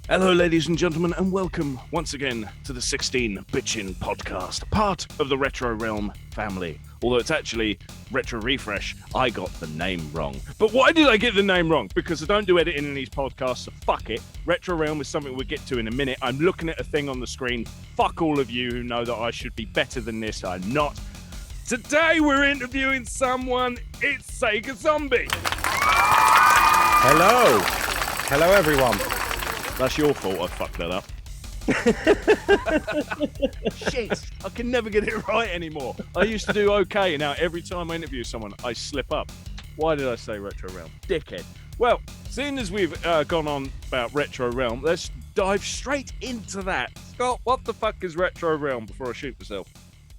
Hello, ladies and gentlemen, and welcome once again to the 16 Bitchin' Podcast, part of the Retro Realm family. Although it's actually Retro Refresh, I got the name wrong. But why did I get the name wrong? Because I don't do editing in these podcasts, so fuck it. Retro Realm is something we'll get to in a minute. I'm looking at a thing on the screen. Fuck all of you who know that I should be better than this. I'm not. Today we're interviewing someone. It's Sega Zombie. Hello. Hello, everyone. That's your fault I fucked that up. Shit, I can never get it right anymore. I used to do okay, now every time I interview someone, I slip up. Why did I say Retro Realm? Dickhead. Well, seeing as we've gone on about Retro Realm, let's dive straight into that. Scott, what the fuck is Retro Realm before I shoot myself?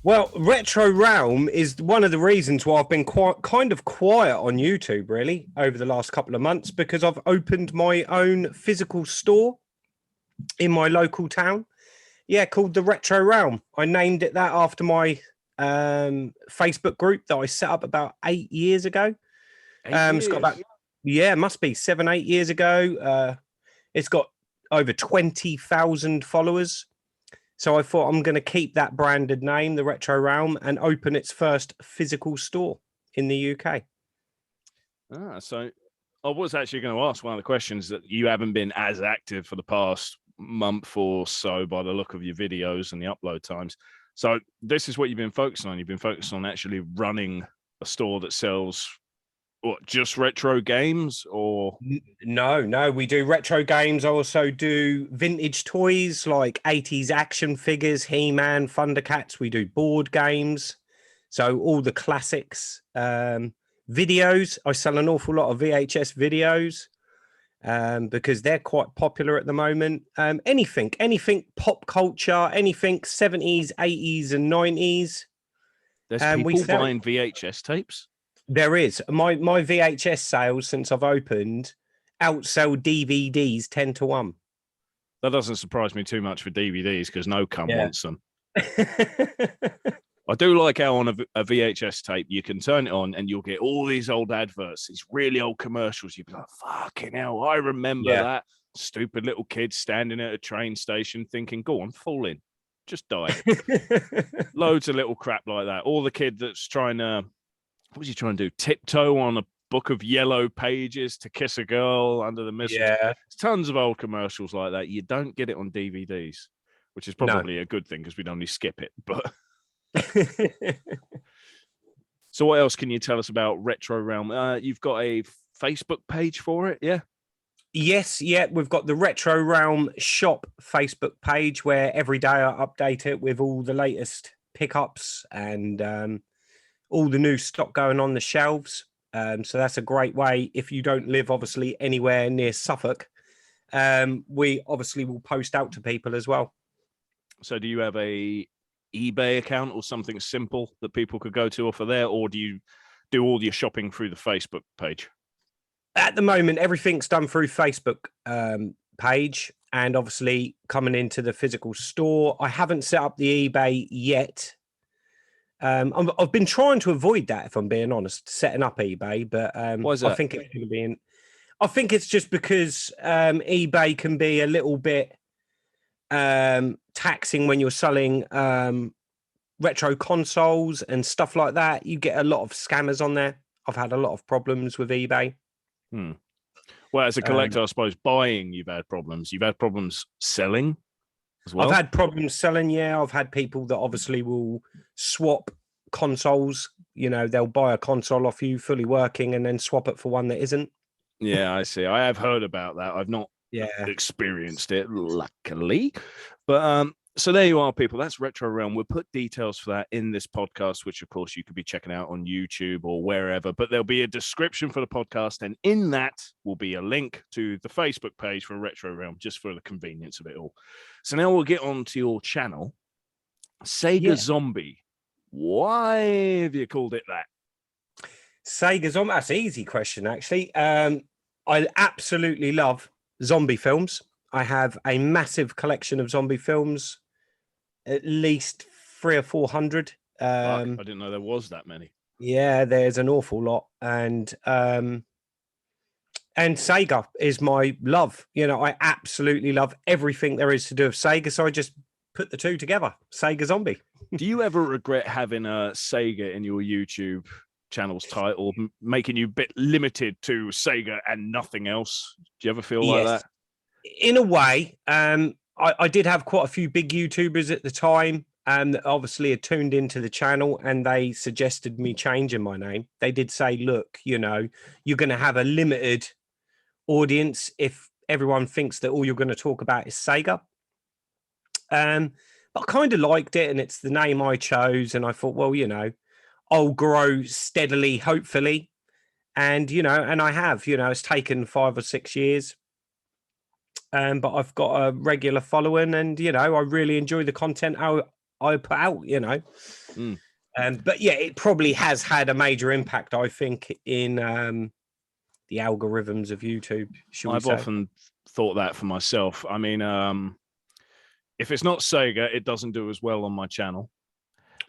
Well, Retro Realm is one of the reasons why I've been kind of quiet on YouTube, really, over the last couple of months, because I've opened my own physical store in my local town. Yeah, called the Retro Realm. I named it that after my Facebook group that I set up about 8 years ago. It's got about, it must be 7-8 years ago. It's got over 20,000 followers. So I thought I'm going to keep that branded name, the Retro Realm, and open its first physical store in the UK. So I was actually going to ask one of the questions that you haven't been as active for the past month or so by the look of your videos and the upload times. So this is what you've been focusing on. You've been focused on actually running a store that sells just retro games, or No, we do retro games. I also do vintage toys like 80s action figures, He-Man, Thundercats. We do board games, so all the classics. Videos, I sell an awful lot of VHS videos because they're quite popular at the moment. Anything pop culture, anything 70s, 80s and 90s. There's people buying VHS tapes. There is. My VHS sales since I've opened outsell DVDs 10-1. That doesn't surprise me too much for DVDs because no cunt wants them. I do like how on a VHS tape you can turn it on and you'll get all these old adverts, these really old commercials. You'd be like, fucking hell, I remember that stupid little kid standing at a train station thinking, go on, fall in, just die. Loads of little crap like that. Or the kid that's trying to, what was he trying to do? Tiptoe on a book of yellow pages to kiss a girl under the mistletoe. Yeah. There's tons of old commercials like that. You don't get it on DVDs, which is probably a good thing because we'd only skip it. But so what else can you tell us about Retro Realm? You've got a Facebook page for it, yeah? Yes, we've got the Retro Realm shop Facebook page where every day I update it with all the latest pickups and all the new stock going on the shelves. So that's a great way. If you don't live, obviously, anywhere near Suffolk, we obviously will post out to people as well. So do you have a eBay account or something simple that people could go to off of there, or do you do all your shopping through the Facebook page? At the moment, everything's done through Facebook page, and obviously coming into the physical store. I haven't set up the eBay yet. I've been trying to avoid that, if I'm being honest, setting up eBay, but why is that? I think it's going to be I think it's just because eBay can be a little bit taxing when you're selling retro consoles and stuff like that. You get a lot of scammers on there. I've had a lot of problems with eBay. Well, as a collector, I suppose buying, you've had problems. You've had problems selling as well. I've had problems selling. Yeah, I've had people that obviously will swap consoles. You know, they'll buy a console off you fully working and then swap it for one that isn't. Yeah, I see. I have heard about that. I've not experienced it, luckily. But so there you are, people. That's Retro Realm. We'll put details for that in this podcast, which, of course, you could be checking out on YouTube or wherever. But there'll be a description for the podcast, and in that will be a link to the Facebook page for Retro Realm, just for the convenience of it all. So now we'll get on to your channel, Sega Zombie. Why have you called it that? Sega Zombie. That's an easy question, actually. I absolutely love zombie films. I have a massive collection of zombie films, at least 300 or 400. I didn't know there was that many. Yeah, there's an awful lot. And And Sega is my love. You know, I absolutely love everything there is to do with Sega. So I just put the two together. Sega Zombie. Do you ever regret having a Sega in your YouTube channel's title, making you a bit limited to Sega and nothing else? Do you ever feel like that? In a way, I did have quite a few big YouTubers at the time, and obviously had tuned into the channel, and they suggested me changing my name. They did say, look, you know, you're going to have a limited audience if everyone thinks that all you're going to talk about is Sega. But I kind of liked it, and it's the name I chose, and I thought, well, you know, I'll grow steadily, hopefully. And, you know, and I have, you know, it's taken 5 or 6 years. But I've got a regular following, and, you know, I really enjoy the content I put out, you know. But yeah, it probably has had a major impact, I think, in the algorithms of YouTube. I've often thought that for myself. I mean, if it's not Sega, it doesn't do as well on my channel,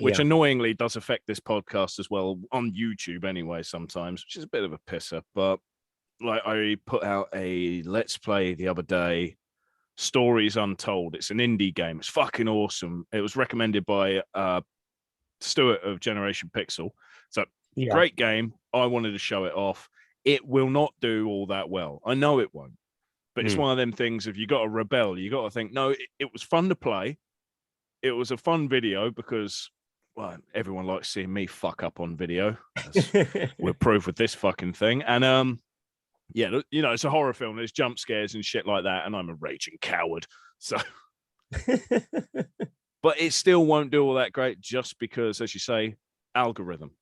which annoyingly does affect this podcast as well on YouTube anyway sometimes, which is a bit of a pisser. But like, I put out a Let's Play the other day, Stories Untold. It's an indie game. It's fucking awesome. It was recommended by Stuart of Generation Pixel. So great game. I wanted to show it off. It will not do all that well. I know it won't. But it's one of them things, if you got to rebel, you got to think, no, it was fun to play. It was a fun video because, well, everyone likes seeing me fuck up on video. We're proof with this fucking thing. And yeah, you know, it's a horror film. There's jump scares and shit like that. And I'm a raging coward. So, but it still won't do all that great just because, as you say, algorithm.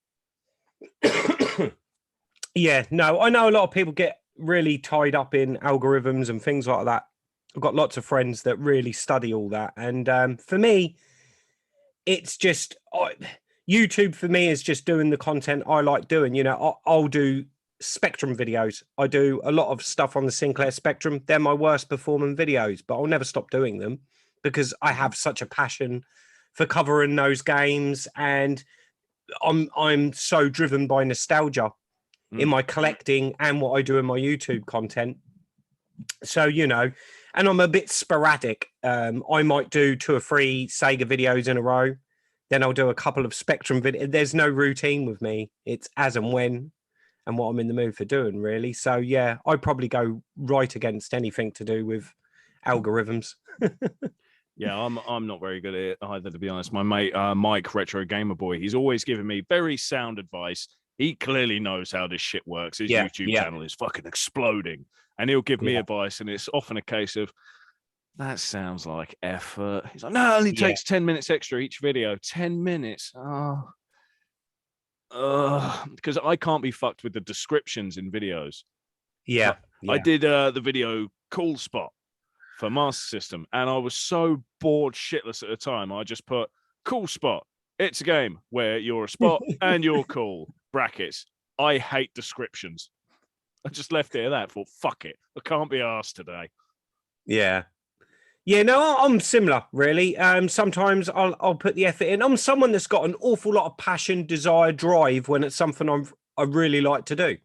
Yeah, no, I know a lot of people get really tied up in algorithms and things like that. I've got lots of friends that really study all that. And for me, it's just YouTube for me is just doing the content I like doing. You know, I'll do Spectrum videos. I do a lot of stuff on the Sinclair Spectrum. They're my worst performing videos, but I'll never stop doing them because I have such a passion for covering those games, and I'm so driven by nostalgia in my collecting and what I do in my YouTube content. So, you know, and I'm a bit sporadic. I might do 2 or 3 Sega videos in a row. Then I'll do a couple of Spectrum videos. There's no routine with me. It's as and when and what I'm in the mood for doing, really. So, yeah, I probably go right against anything to do with algorithms. Yeah, I'm not very good at it either, to be honest. My mate, Mike, Retro Gamer Boy, he's always giving me very sound advice. He clearly knows how this shit works. His YouTube channel is fucking exploding. And he'll give me advice, and it's often a case of, that sounds like effort. He's like, no, it only takes 10 minutes extra each video. 10 minutes? Because I can't be fucked with the descriptions in videos. I did the video Cool Spot for Master System, and I was so bored shitless at the time. I just put, Cool Spot. It's a game where you're a spot and you're cool. Brackets. I hate descriptions. I just left it at that. Thought, fuck it. I can't be asked today. Yeah. Yeah, no, I'm similar, really. Sometimes I'll put the effort in. I'm someone that's got an awful lot of passion, desire, drive when it's something I really like to do.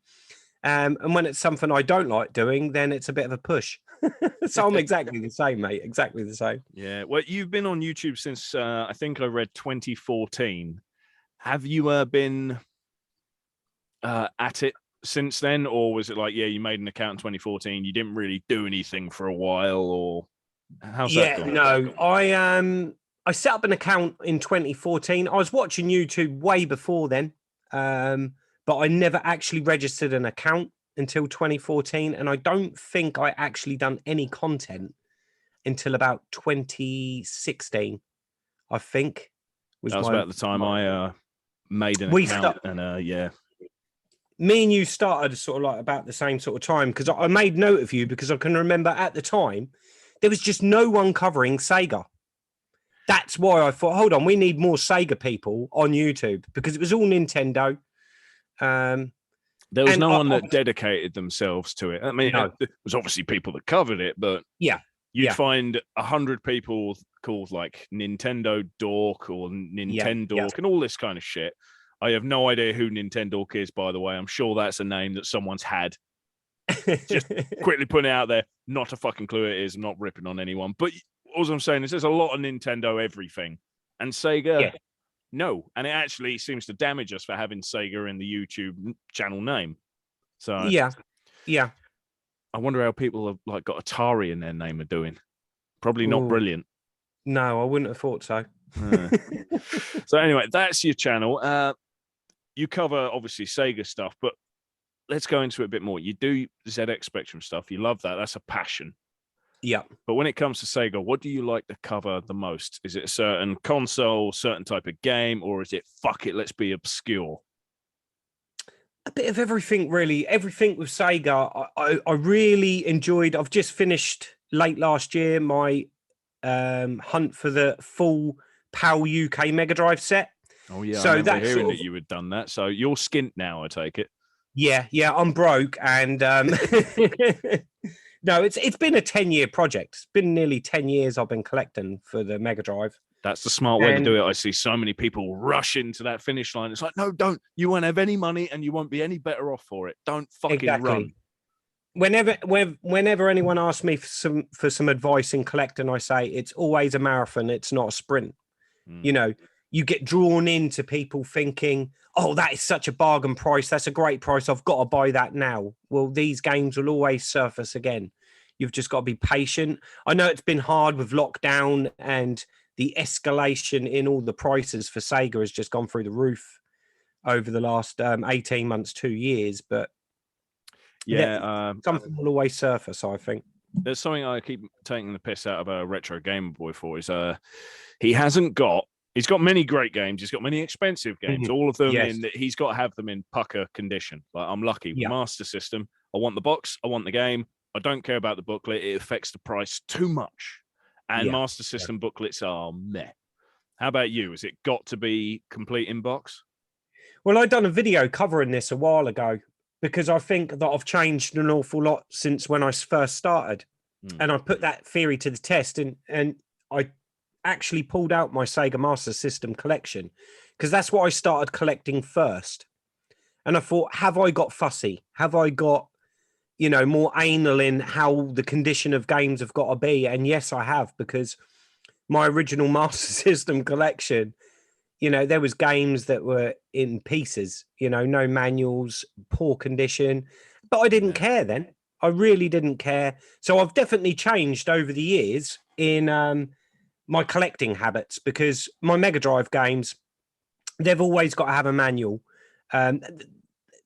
And when it's something I don't like doing, then it's a bit of a push. So I'm exactly the same, mate. Exactly the same. Yeah. Well, you've been on YouTube since I think I read 2014. Have you been at it since then, or was it like, yeah, you made an account in 2014, you didn't really do anything for a while, or how's that going? No, I set up an account in 2014. I was watching YouTube way before then, but I never actually registered an account until 2014, and I don't think I actually done any content until about 2016. I think was about the time I made an account, and yeah. Me and you started sort of like about the same sort of time, because I made note of you because I can remember at the time there was just no one covering Sega. That's why I thought, hold on, we need more Sega people on YouTube, because it was all Nintendo. There was no one that dedicated themselves to it. I mean, there was obviously people that covered it, but you'd find 100 people called like Nintendo Dork or Nintendork and all this kind of shit. I have no idea who Nintendork is, by the way. I'm sure that's a name that someone's had. Just quickly putting it out there, not a fucking clue it is. I'm not ripping on anyone. But all I'm saying is there's a lot of Nintendo everything. And Sega, no. And it actually seems to damage us for having Sega in the YouTube channel name. So yeah. I wonder how people have like got Atari in their name are doing. Probably not brilliant. No, I wouldn't have thought so. So anyway, that's your channel. You cover obviously Sega stuff, but let's go into it a bit more. You do ZX Spectrum stuff. You love that. That's a passion. Yeah. But when it comes to Sega, what do you like to cover the most? Is it a certain console, certain type of game, or is it fuck it, let's be obscure? A bit of everything, really. Everything with Sega, I really enjoyed. I've just finished late last year my hunt for the full PAL UK Mega Drive set. Oh yeah, so I remember that's hearing that you had done that. So you're skint now, I take it. Yeah, I'm broke, and no, it's been a 10-year project. It's been nearly 10 years I've been collecting for the Mega Drive. That's the smart way to do it. I see so many people rush into that finish line. It's like, no, don't. You won't have any money, and you won't be any better off for it. Don't fucking run. Whenever anyone asks me for some advice in collecting, I say it's always a marathon. It's not a sprint. You know, you get drawn into people thinking, oh, that is such a bargain price. That's a great price. I've got to buy that now. Well, these games will always surface again. You've just got to be patient. I know it's been hard with lockdown, and the escalation in all the prices for Sega has just gone through the roof over the last 18 months, 2 years. But yeah, something will always surface, I think. There's something I keep taking the piss out of a Retro Gamer Boy for is he's got many great games. He's got many expensive games, all of them he's got to have them in pucker condition. Like I'm lucky with Master System. I want the box. I want the game. I don't care about the booklet. It affects the price too much. And Master System booklets are meh. How about you? Has it got to be complete in box? Well, I'd done a video covering this a while ago because I think that I've changed an awful lot since when I first started. And I put that theory to the test, and I actually pulled out my Sega Master System collection because that's what I started collecting first. And I thought, have I got fussy? Have I got, more anal in how the condition of games have got to be? And yes, I have, because my original Master System collection, there was games that were in pieces, no manuals, poor condition, but I didn't care then. I really didn't care. So I've definitely changed over the years in my collecting habits, because my Mega Drive games, they've always got to have a manual.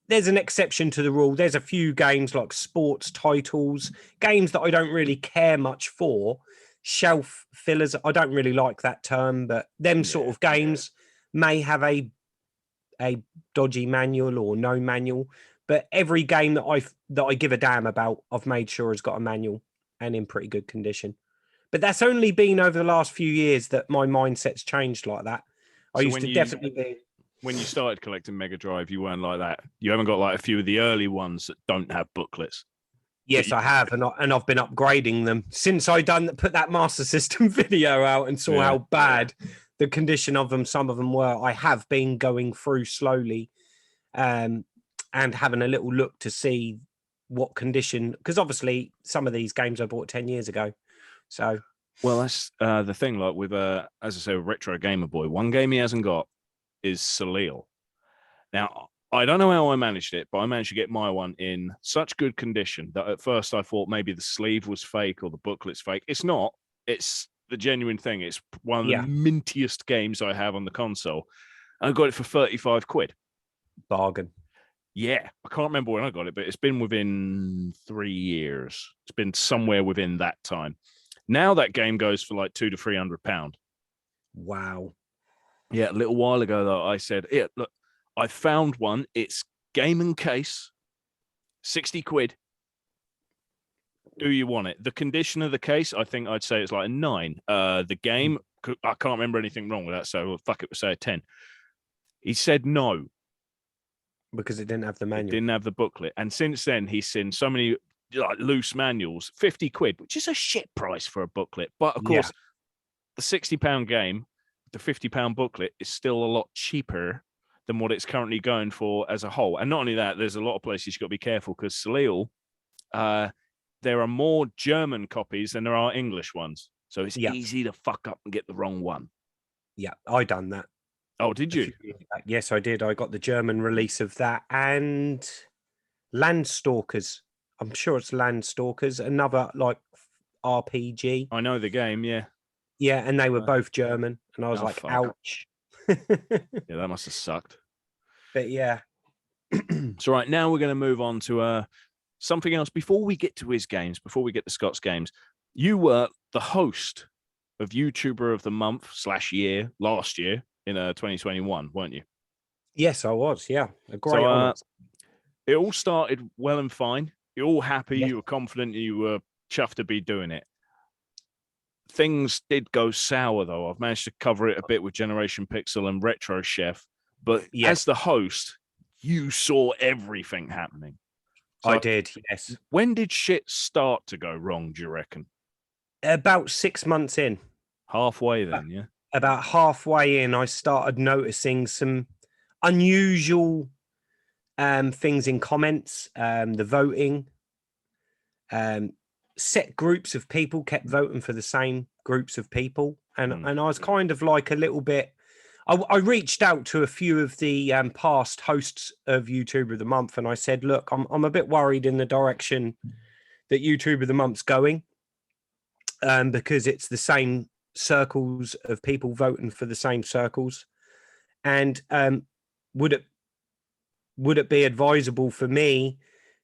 There's an exception to the rule. There's a few games like sports titles, games that I don't really care much for, shelf fillers. I don't really like that term, but them sort of games may have a dodgy manual or no manual. But every game that I give a damn about, I've made sure has got a manual and in pretty good condition. But that's only been over the last few years that my mindset's changed like that. I used to definitely be. When you started collecting Mega Drive, you weren't like that. You haven't got like a few of the early ones that don't have booklets. Yes, I have, and I've been upgrading them since I put that Master System video out and saw how bad the condition of them, some of them were. I have been going through slowly, and having a little look to see what condition, because obviously some of these games I bought 10 years ago. So, well, that's the thing. Like with as I say, Retro Gamer Boy, one game he hasn't got is Salil. Now, I don't know how I managed it, but I managed to get my one in such good condition that at first I thought maybe the sleeve was fake or the booklet's fake. It's not. It's the genuine thing. It's one of the mintiest games I have on the console. And I got it for 35 quid. Bargain. Yeah, I can't remember when I got it, but it's been within 3 years. It's been somewhere within that time. Now that game goes for like £200 to £300. Wow. Yeah, a little while ago though, I said, "Yeah, look, I found one. It's game and case, 60 quid. Do you want it?" The condition of the case, I think I'd say it's like a 9. The game, I can't remember anything wrong with that, so fuck it, we'll say a 10. He said no. Because it didn't have the manual. It didn't have the booklet. And since then, he's seen so many like loose manuals, 50 quid, which is a shit price for a booklet. But of course, the £60 game, the £50 booklet is still a lot cheaper than what it's currently going for as a whole. And not only that, there's a lot of places you've got to be careful because Salil there are more German copies than there are English ones. So it's Yeah. easy to fuck up and get the wrong one. Yeah, I done that. Oh, did you? Yes, I did. I got the German release of that and Landstalkers. I'm sure it's Landstalkers, another like RPG. I know the game, yeah. Yeah, and they were both German, and I was Oh, like, fuck. ouch. Yeah, that must have sucked. But yeah. So right now we're going to move on to something else. Before we get to his games, before we get to Scott's games, you were the host of YouTuber of the Month / year last year in 2021, weren't you? Yes, I was. Yeah, a great honor. It all started well and fine. You're all happy. Yeah. You were confident. You were chuffed to be doing it. Things did go sour, though. I've managed to cover it a bit with Generation Pixel and Retro Chef. But as the host, you saw everything happening. So I did, yes. When did shit start to go wrong, do you reckon? About 6 months in. Halfway then, yeah? About halfway in, I started noticing some unusual things in comments, the voting. Set groups of people kept voting for the same groups of people. And I was kind of like a little bit... I reached out to a few of the past hosts of YouTuber of the Month, and I said, look, I'm a bit worried in the direction that YouTuber of the Month's going, because it's the same circles of people voting for the same circles. And would it be advisable for me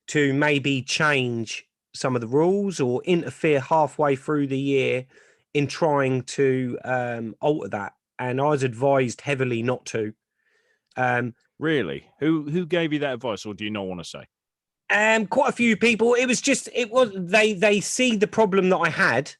to maybe change some of the rules or interfere halfway through the year in trying to alter that? And I was advised heavily not to. Really? Who gave you that advice, or do you not want to say? Quite a few people. They see the problem that I had,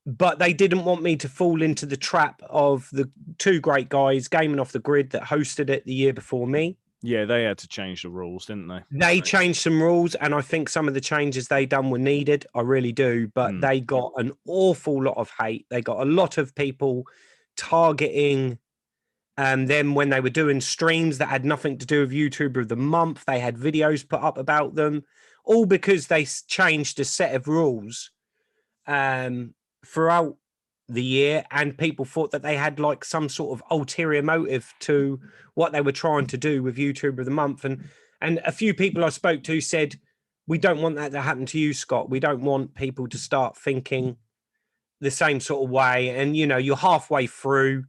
but they didn't want me to fall into the trap of the two great guys gaming off the grid that hosted it the year before me. Yeah, they had to change the rules, didn't they? They changed some rules, and I think some of the changes they done were needed. I really do. But they got an awful lot of hate. They got a lot of people targeting them when they were doing streams that had nothing to do with YouTuber of the Month. They had videos put up about them, all because they changed a set of rules throughout the year, and people thought that they had like some sort of ulterior motive to what they were trying to do with YouTuber of the Month. And a few people I spoke to said, we don't want that to happen to you, Scott. We don't want people to start thinking the same sort of way. And, you know, you're halfway through,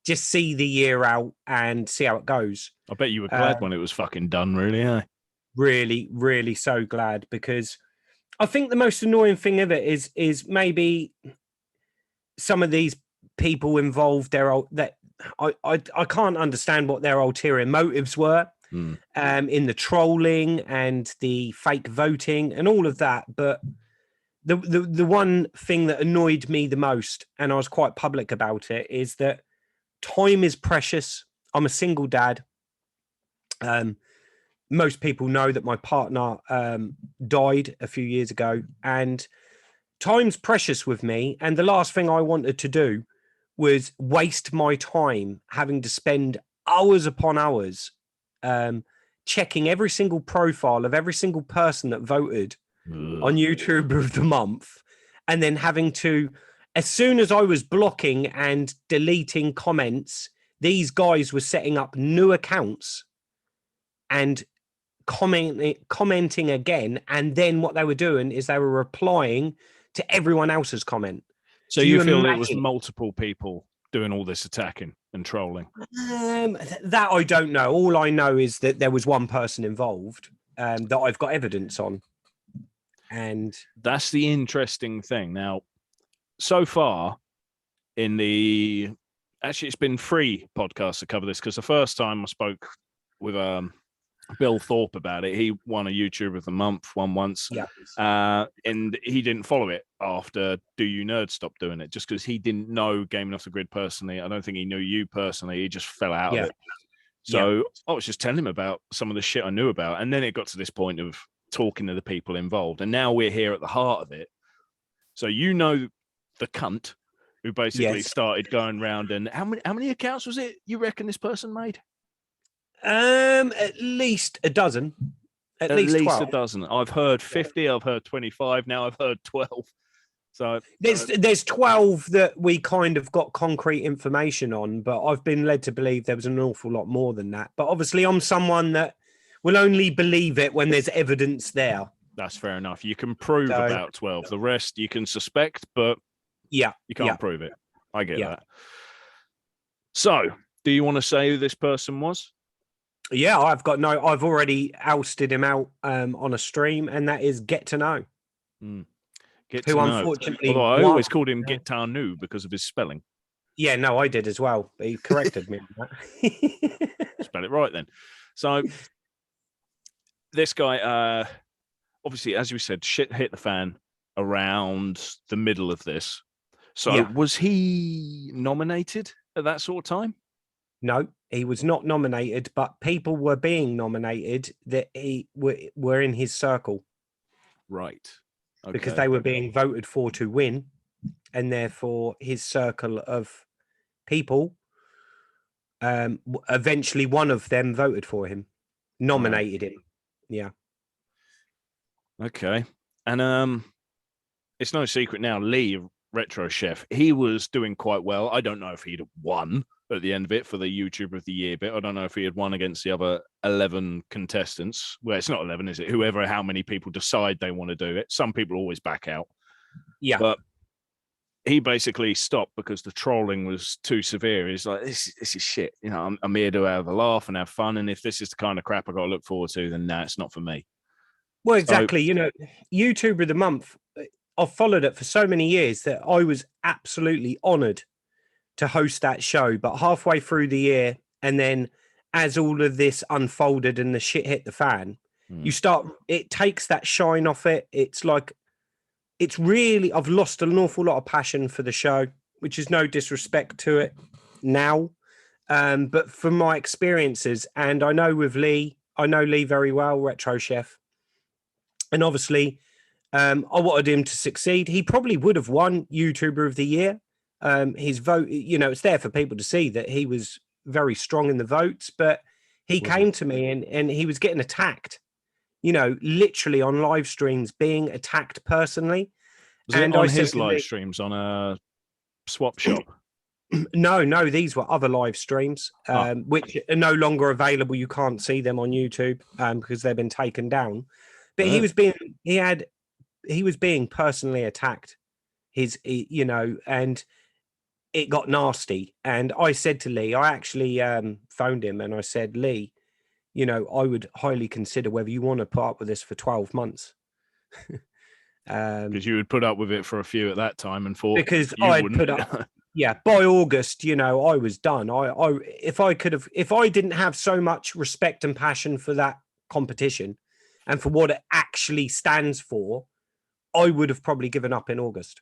just see the year out and see how it goes. I bet you were glad when it was fucking done, really, eh? Really, really so glad, because I think the most annoying thing of it is maybe some of these people involved, that I can't understand what their ulterior motives were in the trolling and the fake voting and all of that. But the one thing that annoyed me the most, and I was quite public about it, is that time is precious. I'm a single dad. Most people know that my partner died a few years ago, and time's precious with me. And the last thing I wanted to do was waste my time having to spend hours upon hours checking every single profile of every single person that voted on YouTuber of the Month, and then having to, as soon as I was blocking and deleting comments, these guys were setting up new accounts and commenting again. And then what they were doing is they were replying to everyone else's comment. So you feel it was multiple people doing all this attacking and trolling? That I don't know. All I know is that there was one person involved that I've got evidence on. And that's the interesting thing. Now, so far actually it's been 3 podcasts to cover this, because the first time I spoke with Bill Thorpe about it, he won a YouTuber of the Month once, and he didn't follow it after Do You Nerd stopped doing it, just because he didn't know Gaming Off the Grid personally. I don't think he knew you personally. He just fell out of it. So I was just telling him about some of the shit I knew about, and then it got to this point of talking to the people involved, and now we're here at the heart of it. So you know the cunt who basically started going around, and how many accounts was it you reckon this person made? At least a dozen. At At least least 12. a dozen. I've heard 50. I've heard 25. Now I've heard 12. So There's 12 that we kind of got concrete information on, but I've been led to believe there was an awful lot more than that. But obviously, I'm someone that will only believe it when there's evidence there. that's fair enough. You can prove about 12. The rest you can suspect, but you can't prove it. I get that. So, do you want to say who this person was? Yeah, I've already ousted him out on a stream, and that is Get to Know. Get who to unfortunately know. Although I always called him Get to Know because of his spelling. Yeah, no, I did as well. He corrected me on that. Spell it right then. So this guy, obviously, as we said, shit hit the fan around the middle of this. So was he nominated at that sort of time? No, he was not nominated, but people were being nominated that were in his circle. Right. Okay. Because they were being voted for to win, and therefore his circle of people, eventually one of them voted for him, nominated him. Yeah. Okay. And it's no secret now, Lee, Retro Chef, he was doing quite well. I don't know if he'd won at the end of it for the YouTuber of the Year bit. I don't know if he had won against the other 11 contestants. Well, it's not 11, is it? Whoever, how many people decide they want to do it. Some people always back out. Yeah. But he basically stopped because the trolling was too severe. He's like, this is shit. You know, I'm here to have a laugh and have fun. And if this is the kind of crap I got to look forward to, then no, it's not for me. Well, exactly. So, you know, YouTuber of the Month, I've followed it for so many years that I was absolutely honored to host that show. But halfway through the year, and then as all of this unfolded and the shit hit the fan, it takes that shine off it. It's like, it's really, I've lost an awful lot of passion for the show, which is no disrespect to it now. But from my experiences, and I know with Lee, I know Lee very well, Retro Chef. And obviously, I wanted him to succeed. He probably would have won YouTuber of the Year. His vote, you know, it's there for people to see that he was very strong in the votes, but he came to me and he was getting attacked, you know, literally on live streams, being attacked personally. Was it on his live streams on a swap shop? No, these were other live streams, which are no longer available. You can't see them on YouTube because they've been taken down. But he was being personally attacked. You know, and it got nasty. And I said to Lee, I actually phoned him and I said, Lee, you know, I would highly consider whether you want to put up with this for 12 months. Because you would put up with it for a few at that time and thought because I'd put up. Yeah, by August, you know, I was done. If I didn't have so much respect and passion for that competition and for what it actually stands for, I would have probably given up in August.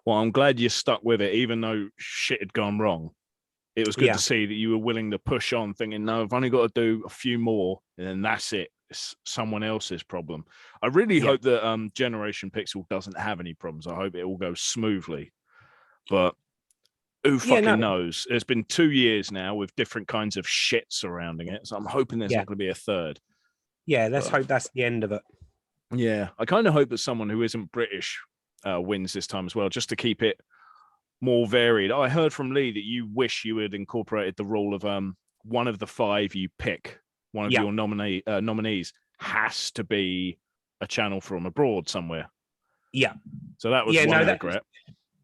Well, I'm glad you stuck with it, even though shit had gone wrong. It was good to see that you were willing to push on, thinking, no, I've only got to do a few more, and then that's it. It's someone else's problem. I really hope that Generation Pixel doesn't have any problems. I hope it all goes smoothly. But who fucking knows? It's been 2 years now with different kinds of shit surrounding it, so I'm hoping there's not going to be a third. Yeah, let's hope that's the end of it. Yeah, I kind of hope that someone who isn't British wins this time as well, just to keep it more varied. I heard from Lee that you wish you had incorporated the rule of one of the 5 you pick, one of your nominees has to be a channel from abroad somewhere. Yeah. So that was one regret.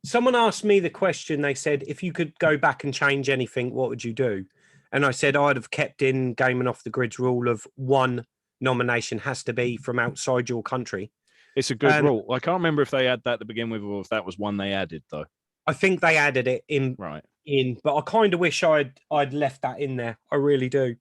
Someone asked me the question. They said, if you could go back and change anything, what would you do? And I said, I'd have kept in Gaming Off the Grid's rule of one nomination has to be from outside your country. It's a good rule. I can't remember if they had that to begin with or if that was one they added, though. I think they added it in, but I kind of wish I'd left that in there. I really do,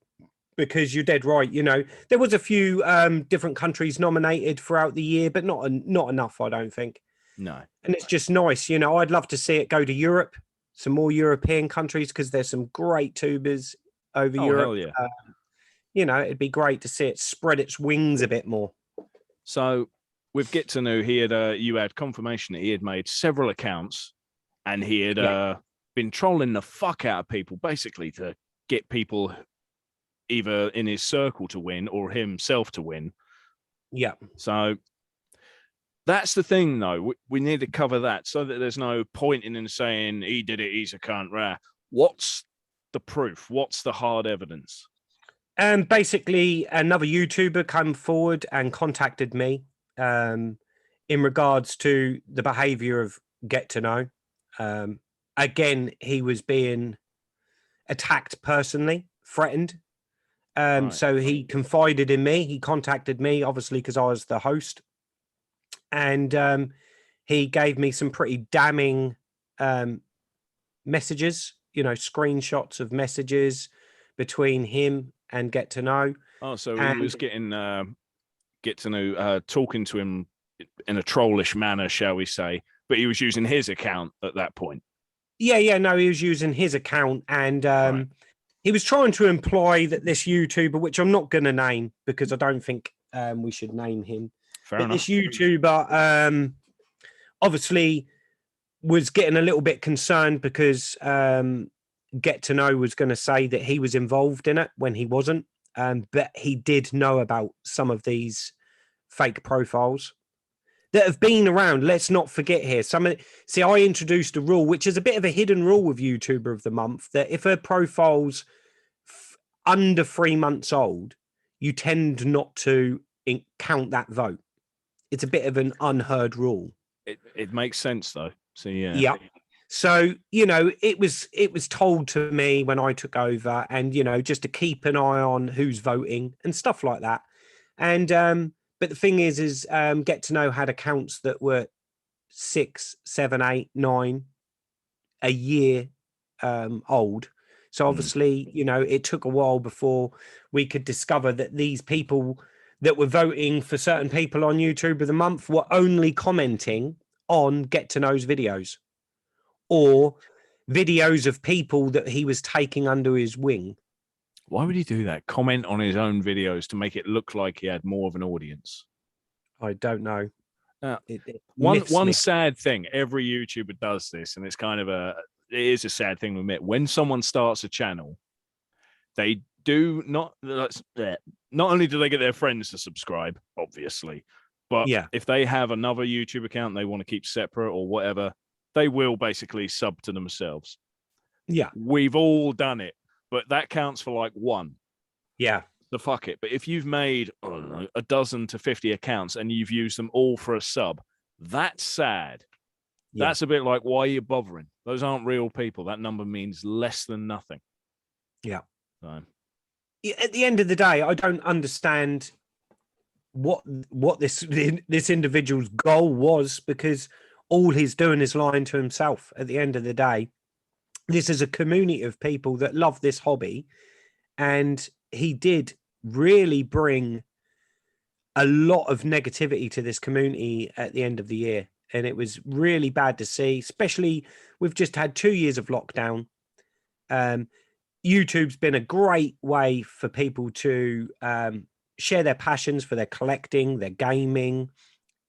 because you're dead right. You know, there was a few different countries nominated throughout the year, but not enough, I don't think. No. And it's just nice. You know, I'd love to see it go to Europe, some more European countries, because there's some great tubers over Europe. Hell yeah. You know, it'd be great to see it spread its wings a bit more. So with Get to Know, you had confirmation that he had made several accounts and he had been trolling the fuck out of people, basically to get people either in his circle to win or himself to win Yeah. So that's the thing, though. We need to cover that so that there's no pointing and saying he did it, he's a cunt. Rah. What's the proof? What's the hard evidence? Basically, another YouTuber came forward and contacted me in regards to the behavior of Get to Know. Again, he was being attacked personally, threatened. Right. So he confided in me. He contacted me, obviously, because I was the host. And he gave me some pretty damning messages, screenshots of messages between him and Get to Know. Oh, so he was getting Get to Know, talking to him in a trollish manner, shall we say, but he was using his account at that point. Yeah, no, he was using his account, and he was trying to imply that this YouTuber, which I'm not going to name because I don't think we should name him, Fair but enough. this YouTuber obviously was getting a little bit concerned because Get to Know was going to say that he was involved in it when he wasn't, but he did know about some of these fake profiles that have been around. Let's not forget here. I introduced a rule, which is a bit of a hidden rule with YouTuber of the Month, that if a profile's under 3 months old, you tend not to count that vote. It's a bit of an unheard rule. It makes sense though. So yeah. Yeah. So, it was told to me when I took over, and, just to keep an eye on who's voting and stuff like that. And, but the thing is Get to Know had accounts that were 6, 7, 8, 9 a year old. So obviously, it took a while before we could discover that these people that were voting for certain people on YouTube of the Month were only commenting on Get to Know's videos, or videos of people that he was taking under his wing. Why would he do that? Comment on his own videos to make it look like he had more of an audience? I don't know. One sad thing, every YouTuber does this, and it's kind of it is a sad thing to admit. When someone starts a channel, they do not only do they get their friends to subscribe, obviously, but if they have another YouTube account they want to keep separate or whatever, they will basically sub to themselves. Yeah. We've all done it, but that counts for like one. Yeah. So fuck it. But if you've made, I don't know, 12 to 50 accounts and you've used them all for a sub, that's sad. Yeah. That's a bit like, why are you bothering? Those aren't real people. That number means less than nothing. Yeah. So. At the end of the day, I don't understand what this individual's goal was, because all he's doing is lying to himself. At the end of the day, this is a community of people that love this hobby, and he did really bring a lot of negativity to this community at the end of the year, and it was really bad to see. Especially, we've just had 2 years of lockdown. YouTube's been a great way for people to share their passions for their collecting, their gaming,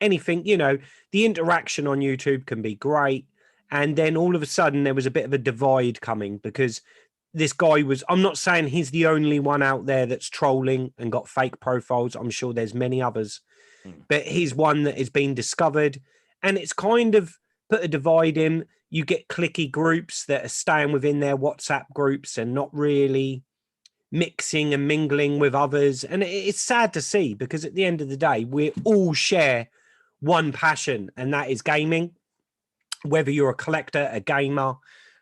anything. The interaction on YouTube can be great. And then all of a sudden there was a bit of a divide coming, because this guy I'm not saying he's the only one out there that's trolling and got fake profiles. I'm sure there's many others, but he's one that has been discovered, and it's kind of put a divide in. You get clicky groups that are staying within their WhatsApp groups and not really mixing and mingling with others. And it's sad to see, because at the end of the day, we all share one passion, and that is gaming. Whether you're a collector, a gamer,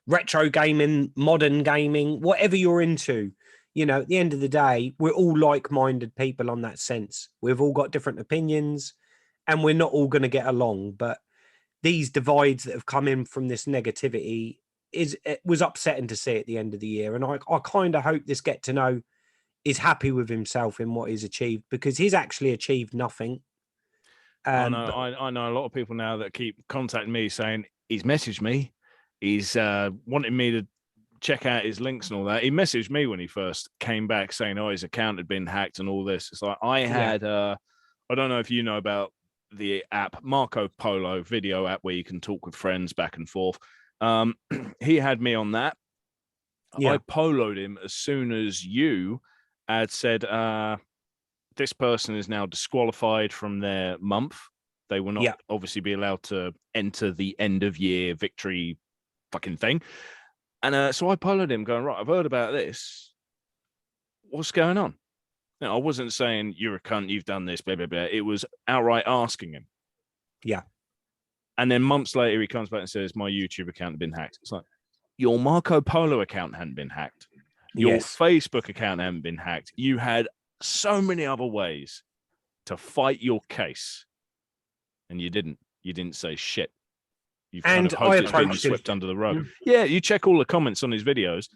retro gaming, modern gaming, whatever you're into, at the end of the day, we're all like-minded people on that sense. We've all got different opinions, and we're not all going to get along. But these divides that have come in from this negativity it was upsetting to see at the end of the year. And I kind of hope this Get to Know is happy with himself in what he's achieved, because he's actually achieved nothing. I know a lot of people now that keep contacting me saying he's messaged me. He's wanting me to check out his links and all that. He messaged me when he first came back saying, oh, his account had been hacked and all this. It's like, I had, I don't know if you know about the app, Marco Polo video app, where you can talk with friends back and forth. He had me on that. I poloed him as soon as you had said, this person is now disqualified from their month. They will not obviously be allowed to enter the end of year victory fucking thing. And so I followed him going, right, I've heard about this. What's going on? No, I wasn't saying you're a cunt, you've done this, blah, blah, blah. It was outright asking him. Yeah. And then months later, he comes back and says, my YouTube account had been hacked. It's like, your Marco Polo account hadn't been hacked. Your Facebook account hadn't been hacked. You had so many other ways to fight your case. And you didn't. You didn't say shit. You've kind of hoped it's been swept under the rug. Yeah, you check all the comments on his videos.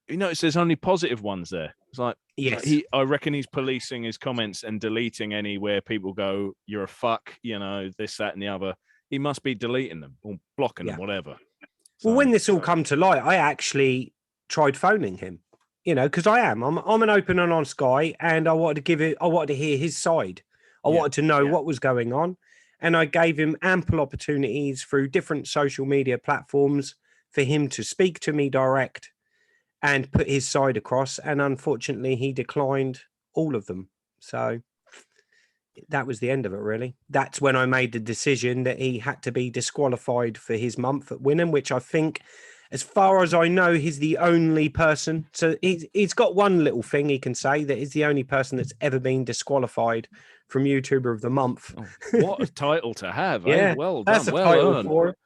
You notice there's only positive ones there. It's like, I reckon he's policing his comments and deleting any where people go, you're a fuck, you know, this, that, and the other. He must be deleting them or blocking them, whatever. Well, when this all come to light, I actually tried phoning him, you know, because I'm an open and honest guy, and I wanted to hear his side. I wanted to know what was going on. And I gave him ample opportunities through different social media platforms for him to speak to me direct and put his side across. And unfortunately, he declined all of them. So that was the end of it, really. That's when I made the decision that he had to be disqualified for his month at Wynnum, which I think, as far as I know, he's the only person. So he's got one little thing he can say, that he's the only person that's ever been disqualified from YouTuber of the Month. Oh, what a title to have. Yeah, well done. That's a well title earned. for it.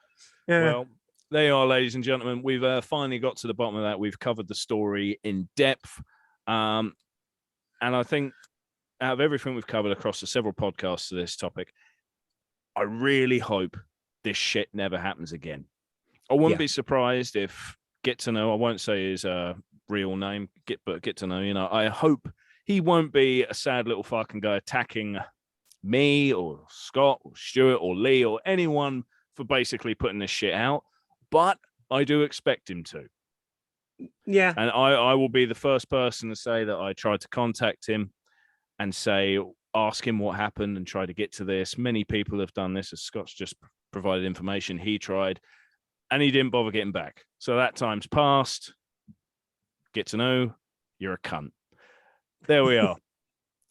Yeah. Well, there you are, ladies and gentlemen. We've finally got to the bottom of that. We've covered the story in depth. And I think out of everything we've covered across the several podcasts to this topic, I really hope this shit never happens again. I wouldn't be surprised if Get to Know, I won't say his real name, Get to Know, you know, I hope he won't be a sad little fucking guy attacking me or Scott or Stuart or Lee or anyone for basically putting this shit out. But I do expect him to. Yeah. And I will be the first person to say that I tried to contact him and ask him what happened and try to get to this. Many people have done this, as Scott's just provided information. He tried and he didn't bother getting back. So that time's passed. Get to Know, you're a cunt. There we are.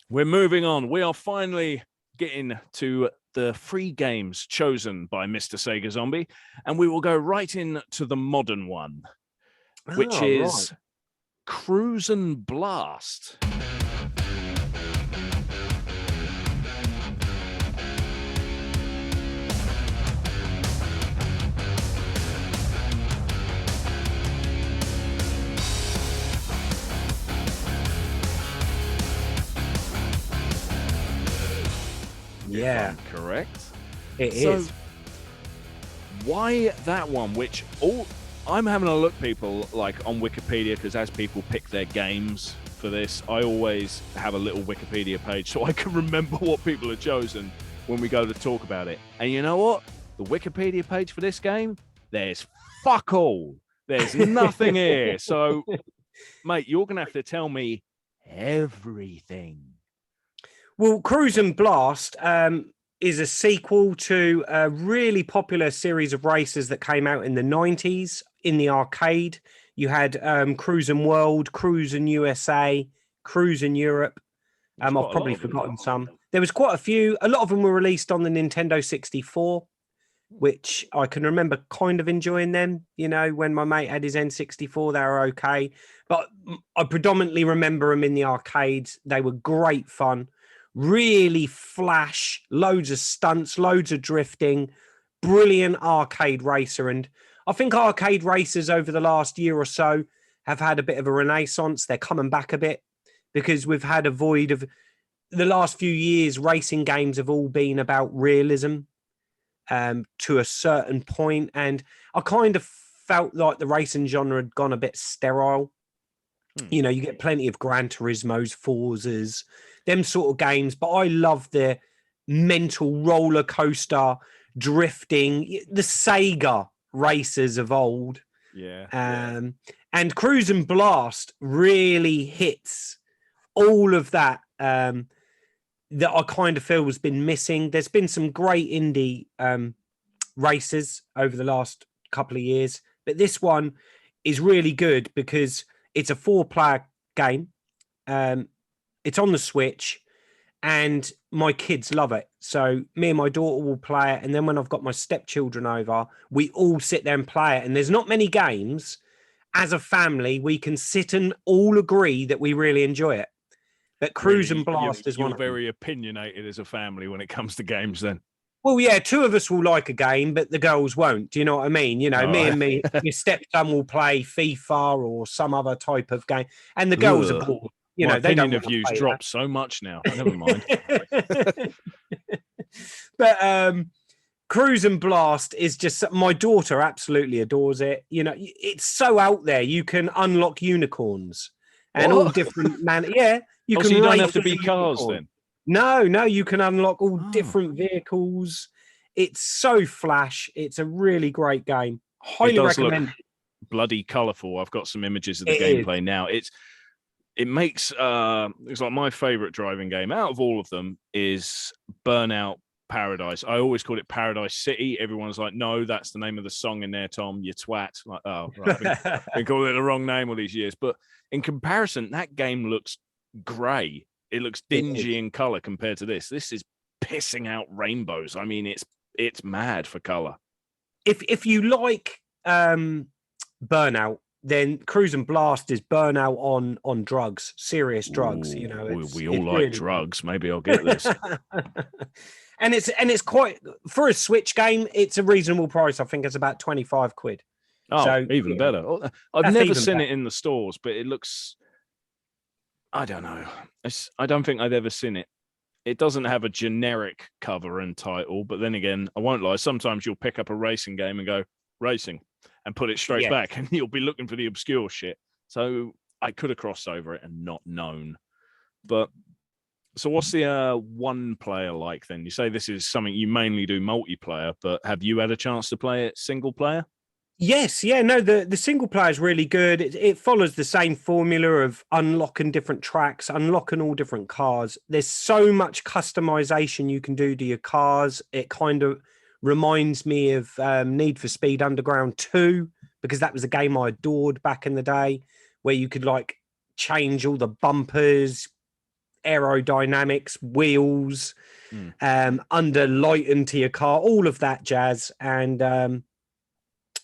We're moving on. We are finally getting to the free games chosen by Mr. Sega Zombie, and we will go right into the modern one, which is Cruise and Blast. Yeah, correct. It is. Why that one? I'm having a look, people, like on Wikipedia, because as people pick their games for this, I always have a little Wikipedia page so I can remember what people have chosen when we go to talk about it. And you know what? The Wikipedia page for this game, there's fuck all. There's nothing here. So, mate, you're gonna have to tell me everything. Well, Cruise and Blast is a sequel to a really popular series of races that came out in the 90s in the arcade. You had Cruise and World, Cruise and USA, Cruise and Europe. I've probably forgotten some. There was quite a few. A lot of them were released on the Nintendo 64, which I can remember kind of enjoying them. You know, when my mate had his N64, they were okay. But I predominantly remember them in the arcades. They were great fun. Really flash, loads of stunts, loads of drifting, brilliant arcade racer. And I think arcade racers over the last year or so have had a bit of a renaissance. They're coming back a bit because we've had a void of the last few years. Racing games have all been about realism to a certain point. And I kind of felt like the racing genre had gone a bit sterile. You know, you get plenty of Gran Turismos, Forzas, them sort of games, but I love the mental roller coaster drifting, the Sega racers of old. And Cruise and Blast really hits all of that that I kind of feel has been missing. There's been some great indie races over the last couple of years, but this one is really good because it's a 4-player game. It's on the Switch. and my kids love it. So me and my daughter will play it, and then when I've got my stepchildren over, we all sit there and play it. And there's not many games as a family we can sit and all agree that we really enjoy it. But Cruise and Blast is one you're of them. very opinionated as a family when it comes to games then. Well, yeah, two of us will like a game, but the girls won't. Do you know what I mean? You know, me and my stepson will play FIFA or some other type of game, and the girls are bored. You know, my opinion of you's dropped so much now. Never mind. But Cruise and Blast is just, my daughter absolutely adores it. You know, it's so out there. You can unlock unicorns and all different Yeah, you can. So you don't have to be cars then. No, you can unlock all different vehicles. It's so flash. It's a really great game. Highly recommend it. Bloody colourful. I've got some images of the gameplay now. It makes it's like my favorite driving game out of all of them is Burnout Paradise. I always called it Paradise City. Everyone's like, no, that's the name of the song in there, Tom, you twat. Like, oh, right. I've been calling it the wrong name all these years. But in comparison, that game looks grey. It looks dingy in color compared to this. This is pissing out rainbows. I mean, it's mad for color. If you like Burnout, then Cruise and Blast is Burnout on drugs, serious drugs. You know, we all like really drugs. Maybe I'll get this. and it's quite, for a Switch game, it's a reasonable price. I think it's about 25 quid. Oh, so, even better. I've never seen it in the stores, but it looks, I don't know. I don't think I've ever seen it. It doesn't have a generic cover and title, but then again, I won't lie. Sometimes you'll pick up a racing game and go, racing, and put it straight back, and you'll be looking for the obscure shit. So I could have crossed over it and not known. But so what's the one player like then? You say this is something you mainly do multiplayer, but have you had a chance to play it single player? Yes, yeah, no, the single player is really good. It follows the same formula of unlocking different tracks, unlocking all different cars. There's so much customization you can do to your cars. It kind of reminds me of Need for Speed Underground 2, because that was a game I adored back in the day, where you could like change all the bumpers, aerodynamics, wheels, under light into your car, all of that jazz. And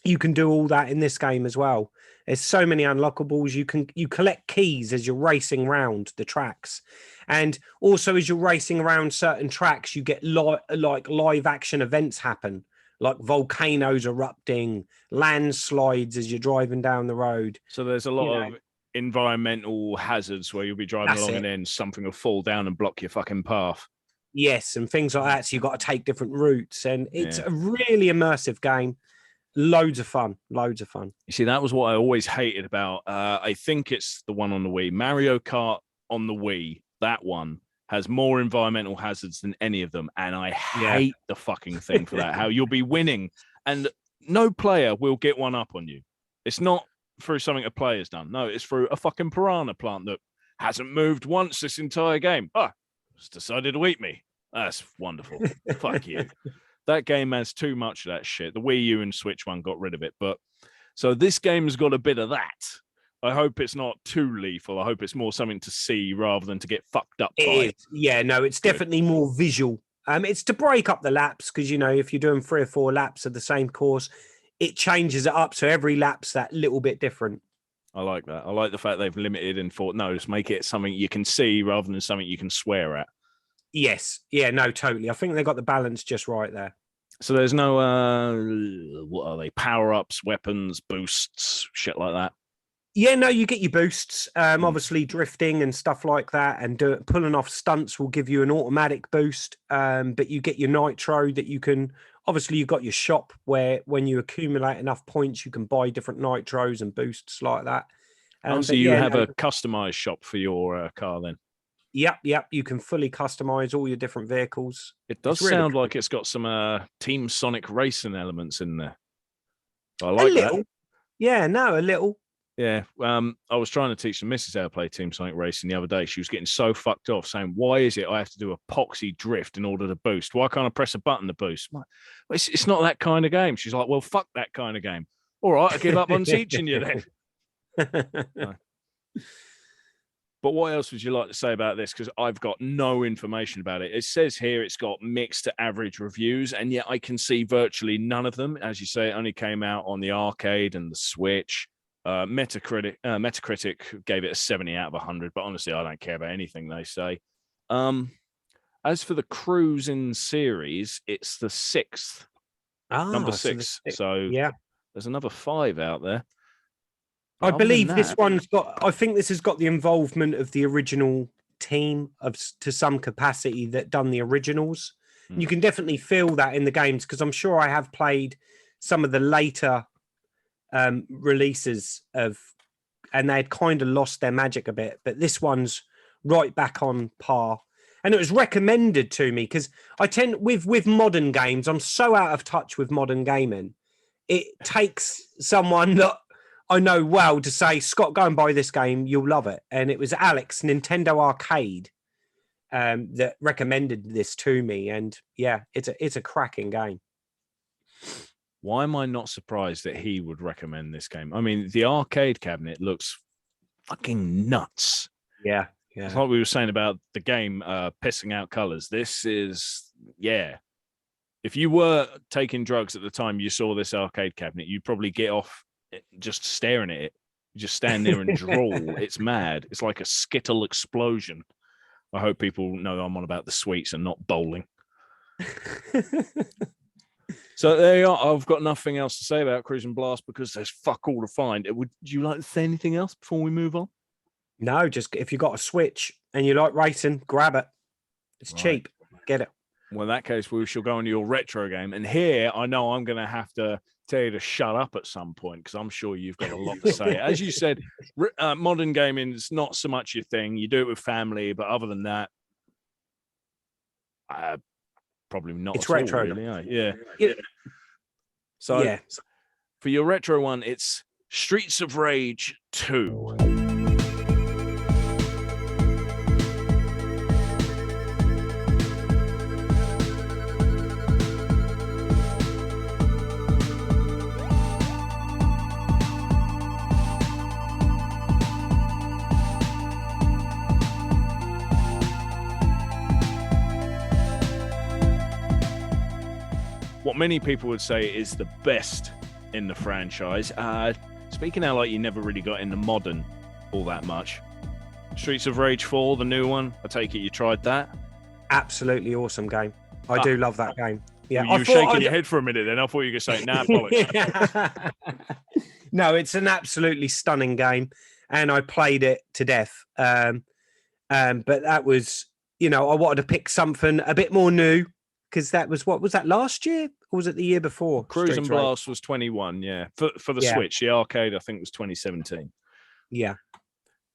you can do all that in this game as well. There's so many unlockables. You collect keys as you're racing around the tracks. And also as you're racing around certain tracks, you get like live action events happen, like volcanoes erupting, landslides as you're driving down the road. So there's a lot of environmental hazards where you'll be driving along and then something will fall down and block your fucking path. Yes, and things like that. So you've got to take different routes. And it's a really immersive game. Loads of fun. You see, that was what I always hated about, I think it's the one on the Wii, Mario Kart on the Wii. That one has more environmental hazards than any of them. And I hate the fucking thing for that, how you'll be winning and no player will get one up on you. It's not through something a player's done. No, it's through a fucking piranha plant that hasn't moved once this entire game. It's decided to eat me. That's wonderful. Fuck you. That game has too much of that shit. The Wii U and Switch one got rid of it. But so this game's got a bit of that. I hope it's not too lethal. I hope it's more something to see rather than to get fucked up by. Yeah, no, it's definitely more visual. It's to break up the laps because, you know, if you're doing 3 or 4 laps of the same course, it changes it up. So every lap's that little bit different. I like that. I like the fact they've limited and thought, no, just make it something you can see rather than something you can swear at. Yes. Yeah, no, totally. I think they got the balance just right there. So there's no, what are they? Power-ups, weapons, boosts, shit like that. Yeah, no, you get your boosts. Obviously, drifting and stuff like that, and pulling off stunts will give you an automatic boost. But you get your nitro that you can. Obviously, you've got your shop where when you accumulate enough points, you can buy different nitros and boosts like that. So you have a customized shop for your car then? Yep. You can fully customize all your different vehicles. It does sound like it's got some Team Sonic racing elements in there. I like that. Yeah, no, a little. Yeah, I was trying to teach the missus how to play Team Sonic Racing the other day. She was getting so fucked off saying, why is it I have to do a poxy drift in order to boost? Why can't I press a button to boost? Like, well, it's not that kind of game. She's like, well, fuck that kind of game. All right, I give up on teaching you then. But what else would you like to say about this? Because I've got no information about it. It says here it's got mixed to average reviews, and yet I can see virtually none of them. As you say, it only came out on the arcade and the Switch. Metacritic gave it a 70 out of 100, but honestly, I don't care about anything they say. As for the Cruising series, it's the 6th, number 6. So yeah, there's another 5 out there. I believe this one's got. I think this has got the involvement of the original team to some capacity that done the originals. You can definitely feel that in the games, because I'm sure I have played some of the later releases of, and they had kind of lost their magic a bit. But this one's right back on par, and it was recommended to me because I tend with modern games. I'm so out of touch with modern gaming. It takes someone that I know well to say, Scott, go and buy this game. You'll love it. And it was Alex, Nintendo Arcade, that recommended this to me. And yeah, it's a cracking game. Why am I not surprised that he would recommend this game? I mean, the arcade cabinet looks fucking nuts. Yeah. It's like we were saying about the game pissing out colors. This is, yeah. If you were taking drugs at the time you saw this arcade cabinet, you'd probably get off just staring at it. You just stand there and drool. It's mad. It's like a skittle explosion. I hope people know I'm on about the sweets and not bowling. So there you are. I've got nothing else to say about Cruise and Blast because there's fuck all to find. Would you like to say anything else before we move on? No, just if you got a Switch and you like racing, grab it. It's cheap. Get it. Well, in that case, we shall go into your retro game. And here, I know I'm going to have to tell you to shut up at some point because I'm sure you've got a lot to say. As you said, modern gaming is not so much your thing. You do it with family, but other than that, probably not. It's retro, really, yeah. So, for your retro one, it's Streets of Rage 2. What many people would say is the best in the franchise. Speaking now like you never really got into modern all that much. Streets of Rage 4, the new one. I take it you tried that? Absolutely awesome game. I do love that game. Yeah, you were shaking your head for a minute then. I thought you were going to say, nah, bollocks. No, it's an absolutely stunning game. And I played it to death. But that was, I wanted to pick something a bit more new. Because that was, what was that, last year? Or was it the year before? Cruise and Blast was 21, yeah. For the Switch, the arcade, I think, was 2017. Yeah.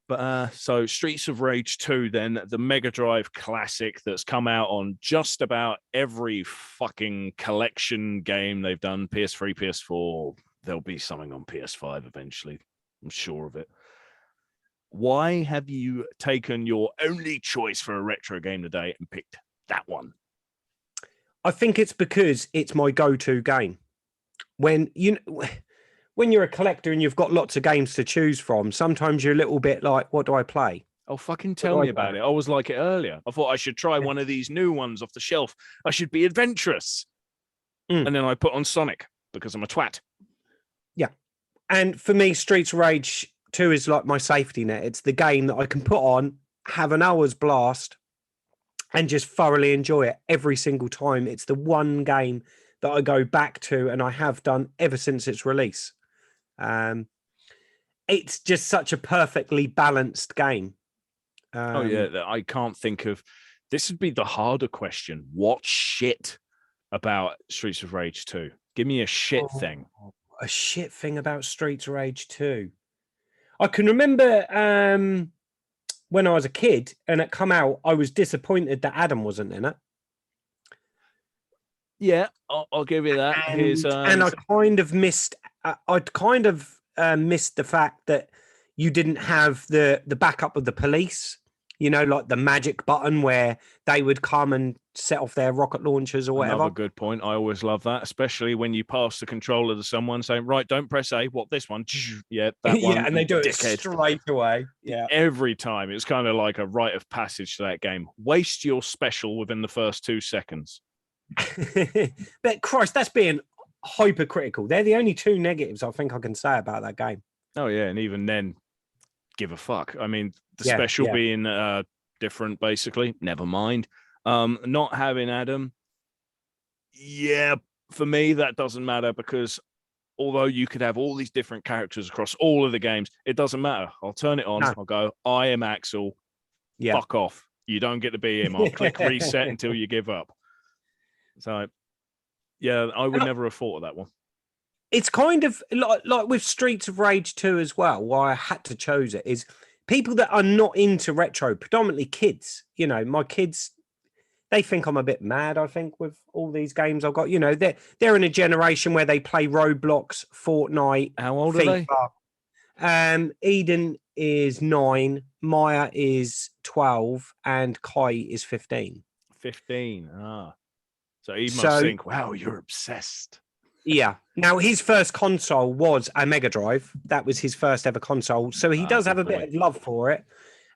But so Streets of Rage 2, then, the Mega Drive classic that's come out on just about every fucking collection game they've done. PS3, PS4, there'll be something on PS5 eventually. I'm sure of it. Why have you taken your only choice for a retro game today and picked that one? I think it's because it's my go-to game. When you're a collector and you've got lots of games to choose from, sometimes you're a little bit like, what do I play? Oh, fucking tell me about it. I was like it earlier. I thought I should try one of these new ones off the shelf. I should be adventurous. And then I put on Sonic because I'm a twat. Yeah. And for me, Streets of Rage 2 is like my safety net. It's the game that I can put on, have an hour's blast, and just thoroughly enjoy it every single time. It's the one game that I go back to, and I have done ever since its release. It's just such a perfectly balanced game. I can't think of... This would be the harder question. What shit about Streets of Rage 2? Give me a shit thing. A shit thing about Streets of Rage 2. I can remember... when I was a kid and it come out, I was disappointed that Adam wasn't in it. Yeah, I'll give you that. And I kind of missed. I'd kind of missed the fact that you didn't have the backup of the police You know, like the magic button where they would come and set off their rocket launchers or whatever. Another good point. I always love that, especially when you pass the controller to someone saying, right, don't press A. What, this one? Yeah, that one. Yeah, and they do it dickhead. straight away. Yeah. Every time. It's kind of like a rite of passage to that game. Waste your special within the first 2 seconds. But Christ, that's being hypercritical. They're the only 2 negatives I think I can say about that game. Oh, yeah. And even then, give a fuck. I mean, the special being different, basically. Never mind. Not having Adam. Yeah, for me, that doesn't matter because although you could have all these different characters across all of the games, it doesn't matter. I'll turn it on. No. I'll go, I am Axel. Yeah. Fuck off. You don't get to be him. I'll click reset until you give up. So, yeah, I would never have thought of that one. It's kind of like with Streets of Rage 2 as well, why I had to choose it, is people that are not into retro, predominantly kids. You know, my kids, they think I'm a bit mad, I think, with all these games I've got. You know, they're in a generation where they play Roblox, Fortnite. How old FIFA. Are they? Eden is 9, Maya is 12, and Kai is 15. 15, So he must think, wow, you're obsessed. Yeah. Now, his first console was a Mega Drive. That was his first ever console. So he does have a bit of love for it.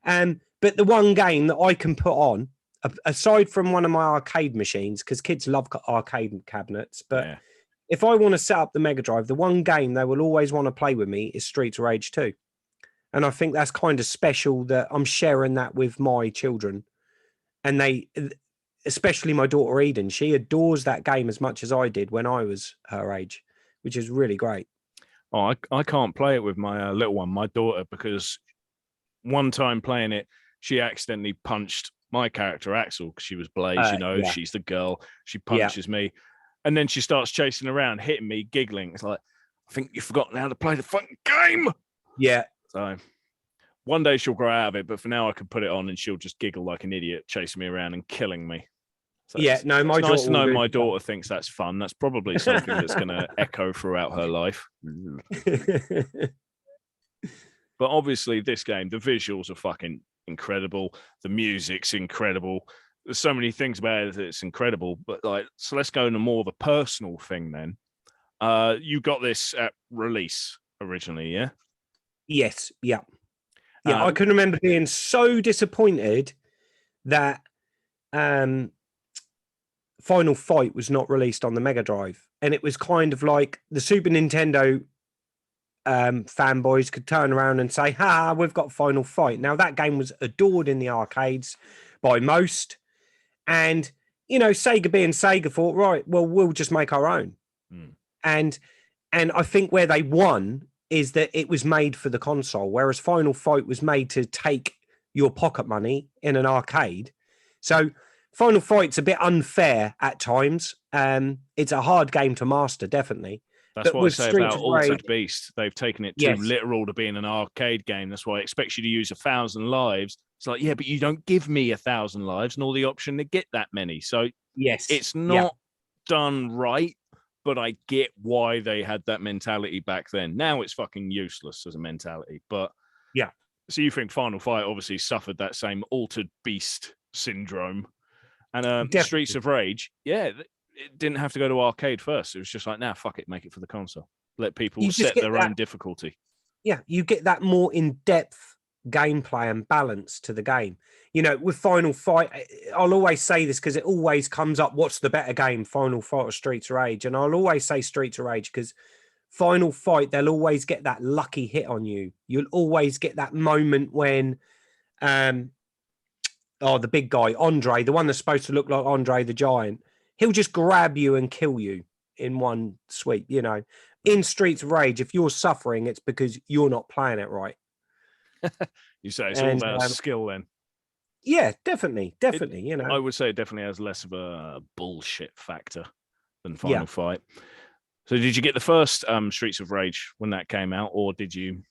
But the one game that I can put on, aside from one of my arcade machines, because kids love arcade cabinets, but if I want to set up the Mega Drive, the one game they will always want to play with me is Streets of Rage 2. And I think that's kind of special that I'm sharing that with my children. And they... especially my daughter Eden, she adores that game as much as I did when I was her age, which is really great. Oh, I can't play it with my little one, my daughter, because one time playing it, she accidentally punched my character Axel because she was Blaze, she's the girl. She punches me, and then she starts chasing around, hitting me, giggling. It's like, I think you've forgotten how to play the fucking game. Yeah. So one day she'll grow out of it, but for now I can put it on and she'll just giggle like an idiot, chasing me around and killing me. So my it's daughter nice to know my daughter thinks that's fun. That's probably something that's going to echo throughout her life. But obviously, this game, the visuals are fucking incredible. The music's incredible. There's so many things about it that's incredible. But so let's go into more of a personal thing then. You got this at release originally, yeah? Yes, yeah. Yeah, I can remember being so disappointed that Final Fight was not released on the Mega Drive. And it was kind of like the Super Nintendo fanboys could turn around and say, we've got Final Fight. Now, that game was adored in the arcades by most. And, Sega being Sega thought, right, well, we'll just make our own. And I think where they won is that it was made for the console, whereas Final Fight was made to take your pocket money in an arcade. So Final Fight's a bit unfair at times. It's a hard game to master, definitely. That's what I say about Altered Beast. They've taken it too literal to being an arcade game. That's why it expects you to use 1,000 lives. It's like, yeah, but you don't give me 1,000 lives nor the option to get that many. So it's not done right, but I get why they had that mentality back then. Now it's fucking useless as a mentality. But so you think Final Fight obviously suffered that same Altered Beast syndrome. And Streets of Rage, it didn't have to go to arcade first. It was just like, fuck it, make it for the console. Let people set their own difficulty. Yeah, you get that more in-depth gameplay and balance to the game. With Final Fight, I'll always say this because it always comes up, what's the better game, Final Fight or Streets of Rage? And I'll always say Streets of Rage because Final Fight, they'll always get that lucky hit on you. You'll always get that moment when... the big guy, Andre, the one that's supposed to look like Andre the Giant, he'll just grab you and kill you in one sweep, In Streets of Rage, if you're suffering, it's because you're not playing it right. You say it's all about skill then? Yeah, definitely. I would say it definitely has less of a bullshit factor than Final Fight. So did you get the first Streets of Rage when that came out, or did you...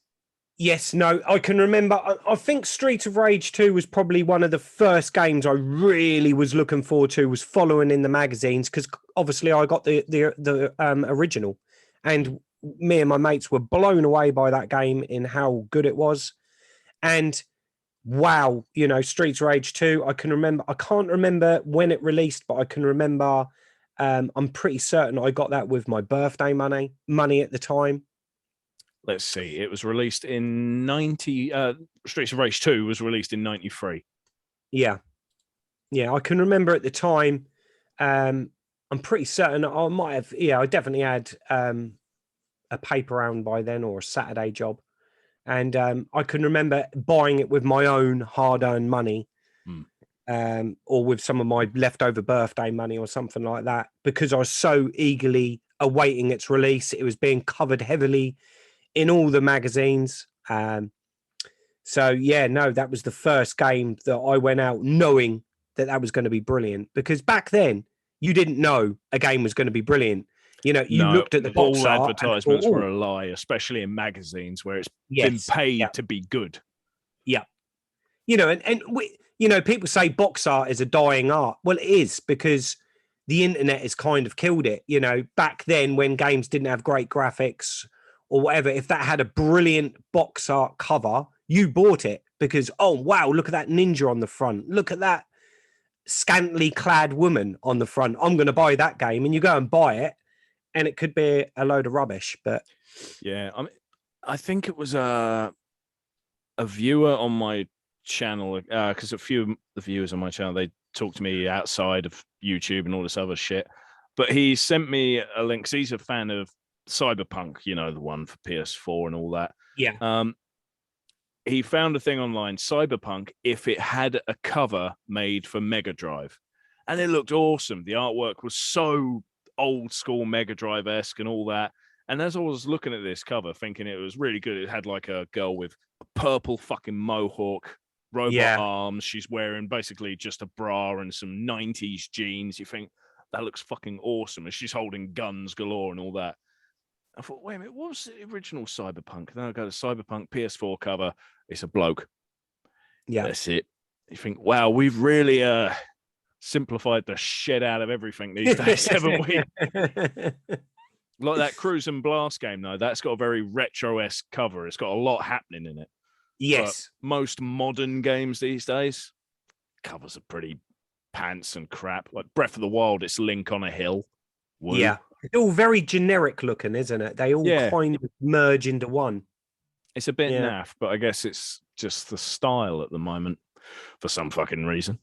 Yes, no, I can remember. I think Streets of Rage 2 was probably one of the first games I really was looking forward to, was following in the magazines, because obviously I got the original, and me and my mates were blown away by that game in how good it was. And wow, you know, Streets of Rage 2. I can't remember when it released, but I can remember. I'm pretty certain I got that with my birthday money at the time. Let's see. It was released in 90. Streets of Rage 2 was released in 93. Yeah. Yeah, I can remember at the time. I'm pretty certain I might have. Yeah, I definitely had a paper round by then, or a Saturday job. And I can remember buying it with my own hard-earned money, or with some of my leftover birthday money or something like that, because I was so eagerly awaiting its release. It was being covered heavily in all the magazines. So, yeah, no, that was the first game that I went out knowing that was going to be brilliant, because back then you didn't know a game was going to be brilliant. You know, you looked at the box all art advertisements were a lie, especially in magazines where it's been paid to be good. Yeah. You know, and we, you know, people say box art is a dying art. Well, it is, because the internet has kind of killed it. You know, back then when games didn't have great graphics or whatever, if that had a brilliant box art cover, you bought it because, oh, wow, look at that ninja on the front. Look at that scantily clad woman on the front. I'm going to buy that game. And you go and buy it, and it could be a load of rubbish. But yeah, I think it was a viewer on my channel, because a few of the viewers on my channel, they talk to me outside of YouTube and all this other shit. But he sent me a link, because he's a fan of Cyberpunk, you know, the one for PS4 and all that. Yeah. He found a thing online, Cyberpunk, if it had a cover made for Mega Drive. And it looked awesome. The artwork was so old school Mega Drive-esque and all that. And as I was looking at this cover, thinking it was really good, it had like a girl with a purple fucking mohawk, robot arms. She's wearing basically just a bra and some 90s jeans. You think, that looks fucking awesome. And she's holding guns galore and all that. I thought, wait a minute, what was the original Cyberpunk? Then I go to Cyberpunk PS4 cover. It's a bloke. Yeah. That's it. You think, wow, we've really simplified the shit out of everything these days, haven't we? Like that Cruise and Blast game, though, that's got a very retro-esque cover. It's got a lot happening in it. Yes. But most modern games these days, covers are pretty pants and crap. Like Breath of the Wild, it's Link on a hill. Woo. Yeah. It's all very generic looking, isn't it? They all kind of merge into one. It's a bit naff, but I guess it's just the style at the moment for some fucking reason.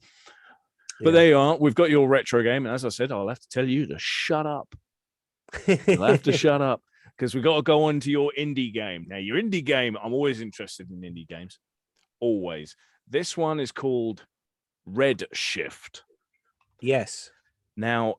But there you are. We've got your retro game. And as I said, I'll have to tell you to shut up. You'll have to shut up, because we've got to go on to your indie game. Now, your indie game, I'm always interested in indie games. Always. This one is called Redshift. Yes. Now,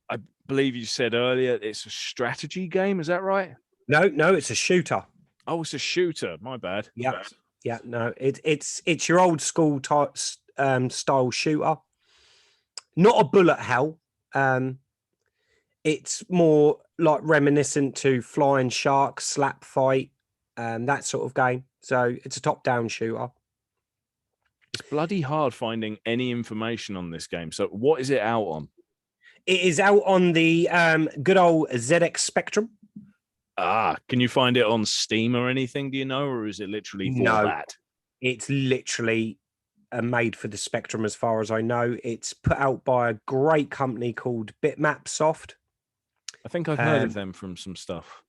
I believe you said earlier it's a strategy game. Is that right? No, it's a shooter. Oh, it's a shooter. My bad. Yeah. Yeah, no, it's your old school type style shooter. Not a bullet hell. It's more like reminiscent to Flying Shark, Slap Fight, that sort of game. So it's a top-down shooter. It's bloody hard finding any information on this game. So what is it out on? It is out on the good old ZX Spectrum. Can you find it on Steam or anything? Do you know, or is it literally for that? It's literally made for the Spectrum, as far as I know. It's put out by a great company called Bitmap Soft. I think I've heard of them from some stuff.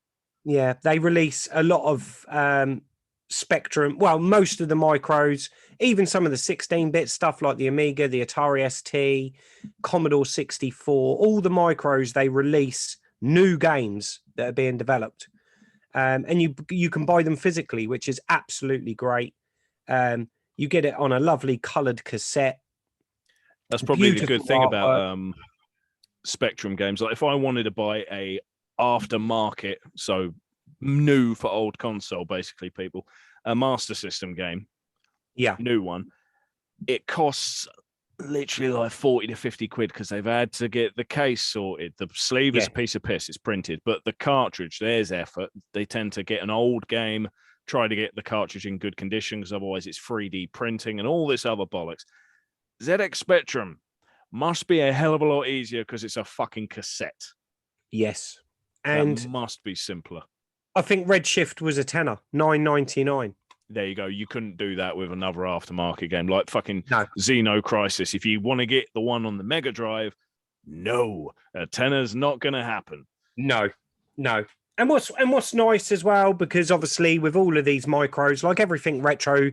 Yeah, they release a lot of Spectrum. Well, most of the micros, even some of the 16-bit stuff like the Amiga, the Atari ST, Commodore 64, all the micros, they release new games that are being developed. And you can buy them physically, which is absolutely great. You get it on a lovely coloured cassette. That's probably the good thing about Spectrum games. Like if I wanted to buy a aftermarket, so new for old console, basically, people, a Master System game, new one, it costs literally like 40 to 50 quid, because they've had to get the case sorted. The sleeve is a piece of piss, it's printed, but the cartridge, there's effort. They tend to get an old game, try to get the cartridge in good condition, because otherwise it's 3D printing and all this other bollocks. ZX Spectrum must be a hell of a lot easier, because it's a fucking cassette. Yes. And that must be simpler. I think Redshift was a tenner, $9.99. There you go. You couldn't do that with another aftermarket game like fucking No. Xeno Crisis. If you want to get the one on the Mega Drive, no, a tenner's not going to happen. No. And what's nice as well, because obviously with all of these micros, like everything retro,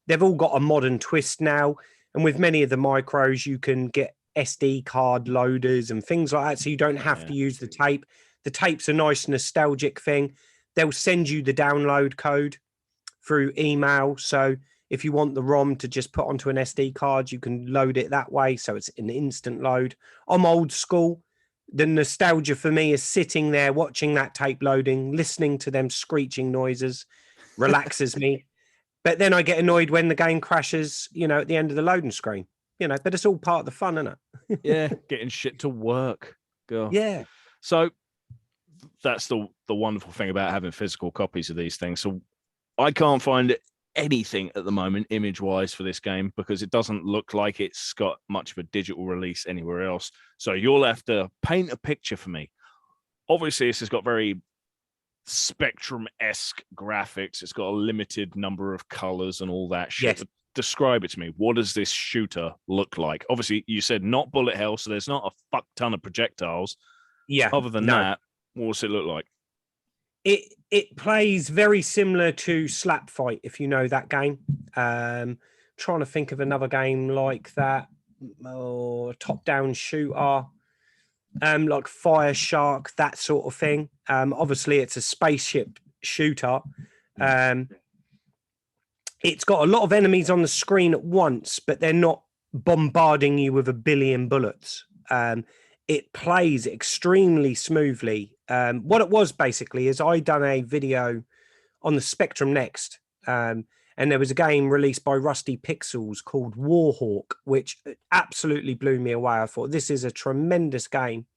they've all got a modern twist now. And with many of the micros, you can get SD card loaders and things like that, so you don't have to use the tape. The tape's a nice nostalgic thing. They'll send you the download code through email. So if you want the ROM to just put onto an SD card, you can load it that way. So it's an instant load. I'm old school. The nostalgia for me is sitting there watching that tape loading, listening to them screeching noises, relaxes me. But then I get annoyed when the game crashes, at the end of the loading screen, but it's all part of the fun, isn't it? Yeah, getting shit to work. Girl. Yeah. So that's the wonderful thing about having physical copies of these things. So I can't find anything at the moment image-wise for this game because it doesn't look like it's got much of a digital release anywhere else. So you'll have to paint a picture for me. Obviously, this has got very Spectrum-esque graphics. It's got a limited number of colors and all that shit. Yes. Describe it to me. What does this shooter look like? Obviously, you said not bullet hell, so there's not a fuck ton of projectiles. Yeah. Other than that, what does it look like? It plays very similar to Slap Fight, if you know that game. Trying to think of another game like that, or top-down shooter, like Fire Shark, that sort of thing. Obviously, it's a spaceship shooter. It's got a lot of enemies on the screen at once, but they're not bombarding you with a billion bullets. It plays extremely smoothly. What it was basically is I done a video on the Spectrum Next, and there was a game released by Rusty Pixels called Warhawk, which absolutely blew me away. I thought this is a tremendous game,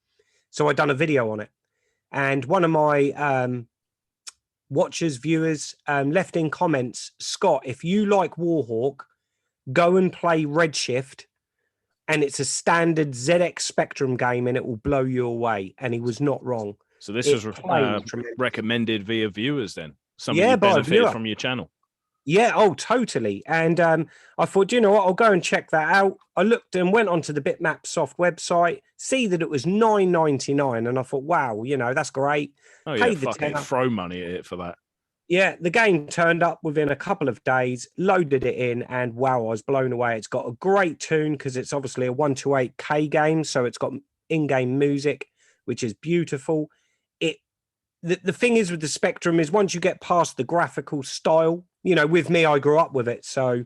so I done a video on it. And one of my watchers, viewers, left in comments, Scott, if you like Warhawk, go and play Redshift. And it's a standard ZX Spectrum game, and it will blow you away. And he was not wrong. So this is recommended via viewers then? Somebody who benefited from your channel? Yeah, oh, totally. And I thought, you know what, I'll go and check that out. I looked and went onto the Bitmap Soft website, see that it was $9.99, and I thought, wow, that's great. Oh, yeah, fucking throw money at it for that. Yeah, the game turned up within a couple of days, loaded it in, and wow, I was blown away. It's got a great tune because it's obviously a 128K game, so it's got in-game music, which is beautiful. The thing is with the Spectrum is once you get past the graphical style, with me, I grew up with it, so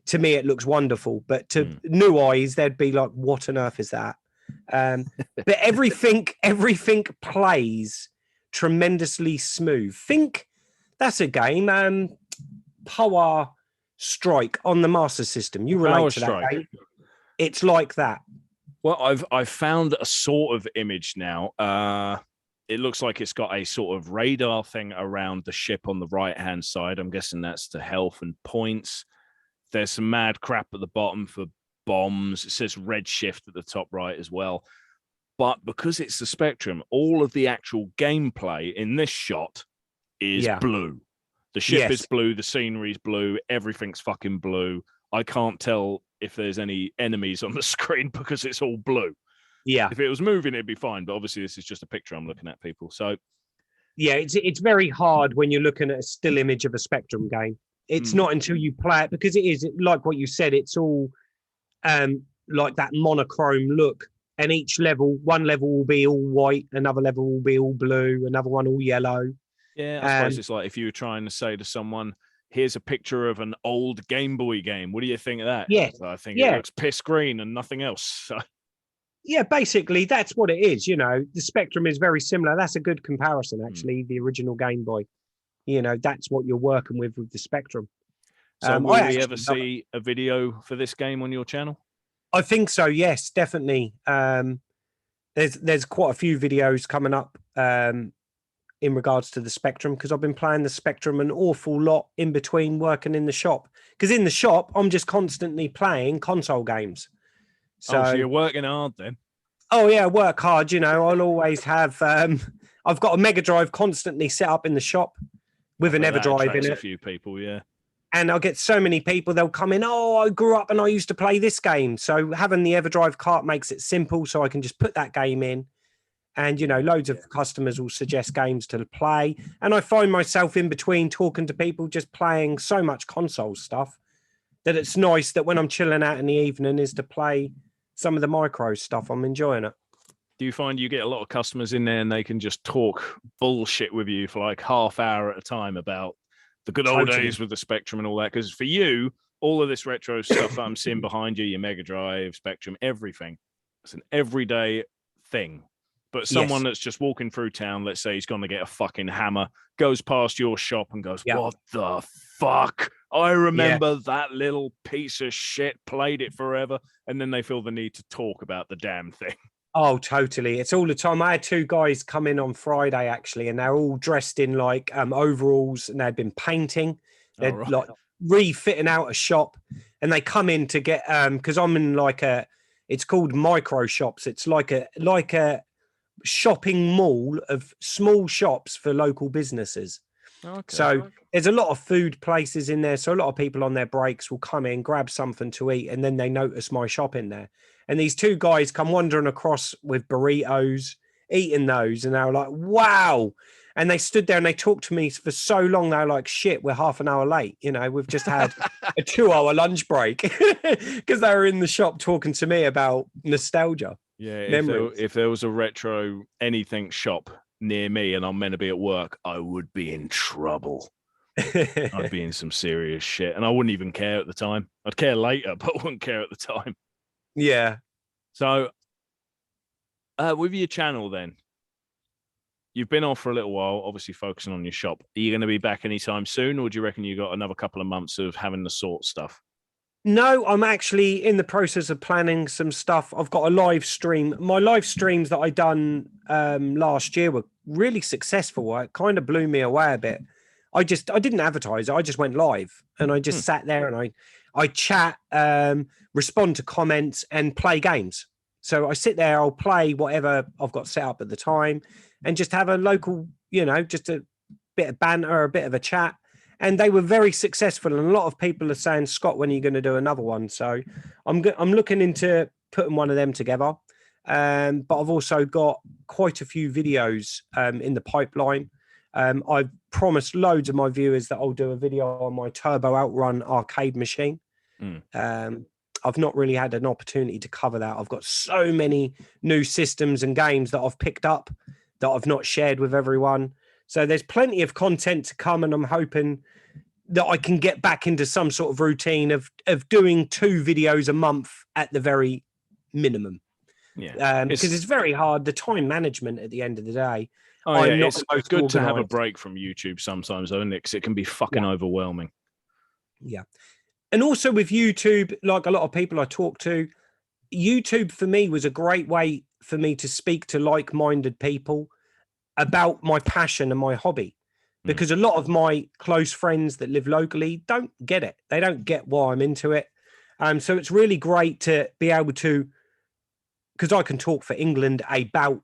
to me it looks wonderful. But to new eyes, they'd be like, "What on earth is that?" But everything plays tremendously smooth. That's a game. Power Strike on the Master System. You relate to that game? It's like that. Well, I've found a sort of image now. It looks like it's got a sort of radar thing around the ship on the right-hand side. I'm guessing that's the health and points. There's some mad crap at the bottom for bombs. It says Redshift at the top right as well. But because it's the Spectrum, all of the actual gameplay in this shot is blue. The ship is blue, the scenery's blue, everything's fucking blue. I can't tell if there's any enemies on the screen because it's all blue. Yeah. If it was moving, it'd be fine. But obviously, this is just a picture I'm looking at, people. So, yeah, it's very hard when you're looking at a still image of a Spectrum game. It's not until you play it, because it is like what you said. It's all like that monochrome look. And each level, one level will be all white, another level will be all blue, another one all yellow. Yeah, I suppose it's like if you were trying to say to someone, here's a picture of an old Game Boy game. What do you think of that? Yeah. So I think it looks piss green and nothing else. So. Yeah, basically, that's what it is. The Spectrum is very similar. That's a good comparison, actually, the original Game Boy. That's what you're working with the Spectrum. So will we ever see a video for this game on your channel? I think so, yes, definitely. There's quite a few videos coming up in regards to the Spectrum, because I've been playing the Spectrum an awful lot in between working in the shop. Because in the shop, I'm just constantly playing console games. So you're working hard then? Oh, yeah, work hard. I'll always have... I've got a Mega Drive constantly set up in the shop with an EverDrive in it. A few people, yeah. And I'll get so many people, they'll come in, oh, I grew up and I used to play this game. So having the EverDrive cart makes it simple, so I can just put that game in. And, you know, loads of customers will suggest games to play. And I find myself in between talking to people, just playing so much console stuff, that it's nice that when I'm chilling out in the evening is to play some of the micro stuff. I'm enjoying it. Do you find you get a lot of customers in there and they can just talk bullshit with you for like half hour at a time about the good old days with the Spectrum and all that? Because for you, all of this retro stuff that I'm seeing behind you, your Mega Drive, Spectrum, everything, it's an everyday thing. But someone that's just walking through town, let's say he's going to get a fucking hammer, goes past your shop and goes, what the fuck? I remember that little piece of shit, played it forever. And then they feel the need to talk about the damn thing. Oh, totally. It's all the time. I had 2 guys come in on Friday, actually, and they're all dressed in like overalls, and they'd been painting. They're like refitting out a shop, and they come in to get, because I'm in like it's called micro shops. It's like a shopping mall of small shops for local businesses. So there's a lot of food places in there. So a lot of people on their breaks will come in, grab something to eat, and then they notice my shop in there. And these 2 guys come wandering across with burritos, eating those, and they were like, wow. And they stood there and they talked to me for so long. They were like, shit, we're half an hour late. You know, we've just had a 2-hour lunch break because they were in the shop talking to me about nostalgia. Yeah, if there was a retro anything shop near me and I'm meant to be at work, I would be in trouble. I'd be in some serious shit, and I wouldn't even care at the time. I'd care later, but I wouldn't care at the time. Yeah. So with your channel then, you've been off for a little while, obviously focusing on your shop. Are you going to be back anytime soon, or do you reckon you got another couple of months of having to sort stuff? No, I'm actually in the process of planning some stuff. I've got a live stream. My live streams that I done last year were really successful. It kind of blew me away a bit. I didn't advertise it. I just went live, and I just sat there and I chat, respond to comments, and play games. So I sit there, I'll play whatever I've got set up at the time, and just have a local, you know, just a bit of banter, a bit of a chat. And they were very successful. And a lot of people are saying, Scott, when are you going to do another one? So I'm looking into putting one of them together. But I've also got quite a few videos in the pipeline. I've promised loads of my viewers that I'll do a video on my Turbo Outrun arcade machine. I've not really had an opportunity to cover that. I've got so many new systems and games that I've picked up that I've not shared with everyone. So there's plenty of content to come, and I'm hoping that I can get back into some sort of routine of doing 2 videos a month at the very minimum. Yeah, because it's very hard. The time management at the end of the day. It's good to have a break from YouTube sometimes, though, isn't it? Because it can be fucking overwhelming. Yeah. And also with YouTube, like a lot of people I talk to, YouTube for me was a great way for me to speak to like-minded people about my passion and my hobby, because a lot of my close friends that live locally don't get it. They don't get why I'm into it. So it's really great to be able to, because I can talk for England about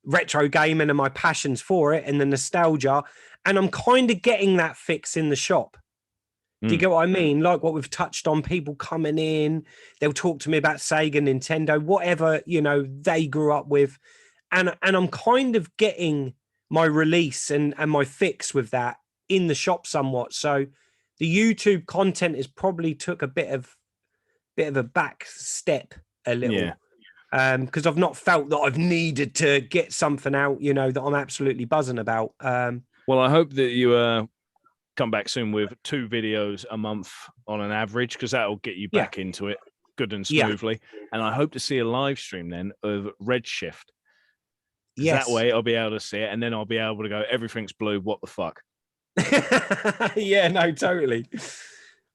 retro gaming and my passions for it and the nostalgia. And I'm kind of getting that fix in the shop. Do you get what I mean? Like what we've touched on, people coming in, they'll talk to me about Sega, Nintendo, whatever, you know, they grew up with. And I'm kind of getting my release and my fix with that in the shop somewhat. So the YouTube content is probably took a bit of a back step a little. Because I've not felt that I've needed to get something out, you know, that I'm absolutely buzzing about. Well, I hope that you come back soon with 2 videos a month on an average, because that'll get you back into it good and smoothly. And I hope to see a live stream then of Redshift. That way I'll be able to see it, and then I'll be able to go, everything's blue, what the fuck? Yeah, no, totally.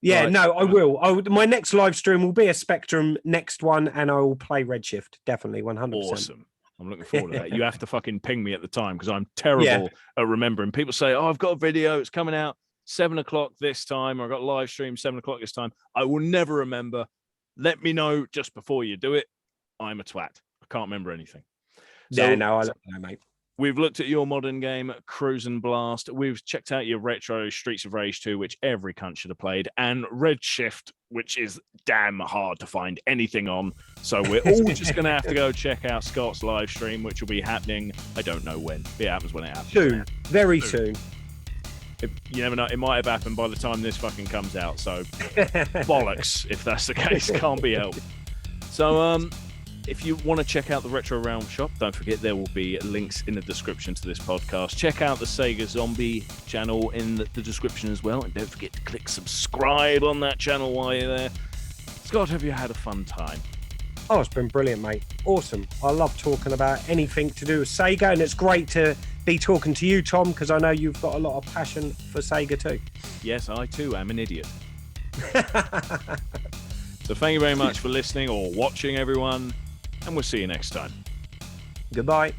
Yeah, right. No, I will. My next live stream will be a Spectrum next one, and I will play Redshift, definitely, 100%. Awesome. I'm looking forward to that. You have to fucking ping me at the time, because I'm terrible at remembering. People say, oh, I've got a video, it's coming out 7 o'clock this time, or I've got a live stream 7 o'clock this time. I will never remember. Let me know just before you do it. I'm a twat. I can't remember anything. So, yeah, no, I don't know, mate. We've looked at your modern game, Cruise and Blast. We've checked out your retro Streets of Rage 2, which every cunt should have played, and Redshift, which is damn hard to find anything on. So we're all just going to have to go check out Scott's live stream, which will be happening, I don't know when. It happens when it happens. Soon. Very soon. You never know. It might have happened by the time this fucking comes out. So bollocks, if that's the case. Can't be helped. So, if you want to check out the Retro Realm shop, don't forget there will be links in the description to this podcast. Check out the Sega Zombie channel in the description as well. And don't forget to click subscribe on that channel while you're there. Scott, have you had a fun time? Oh, it's been brilliant, mate. Awesome. I love talking about anything to do with Sega, and it's great to be talking to you, Tom, because I know you've got a lot of passion for Sega too. Yes, I too am an idiot. So thank you very much for listening or watching, everyone. And we'll see you next time. Goodbye.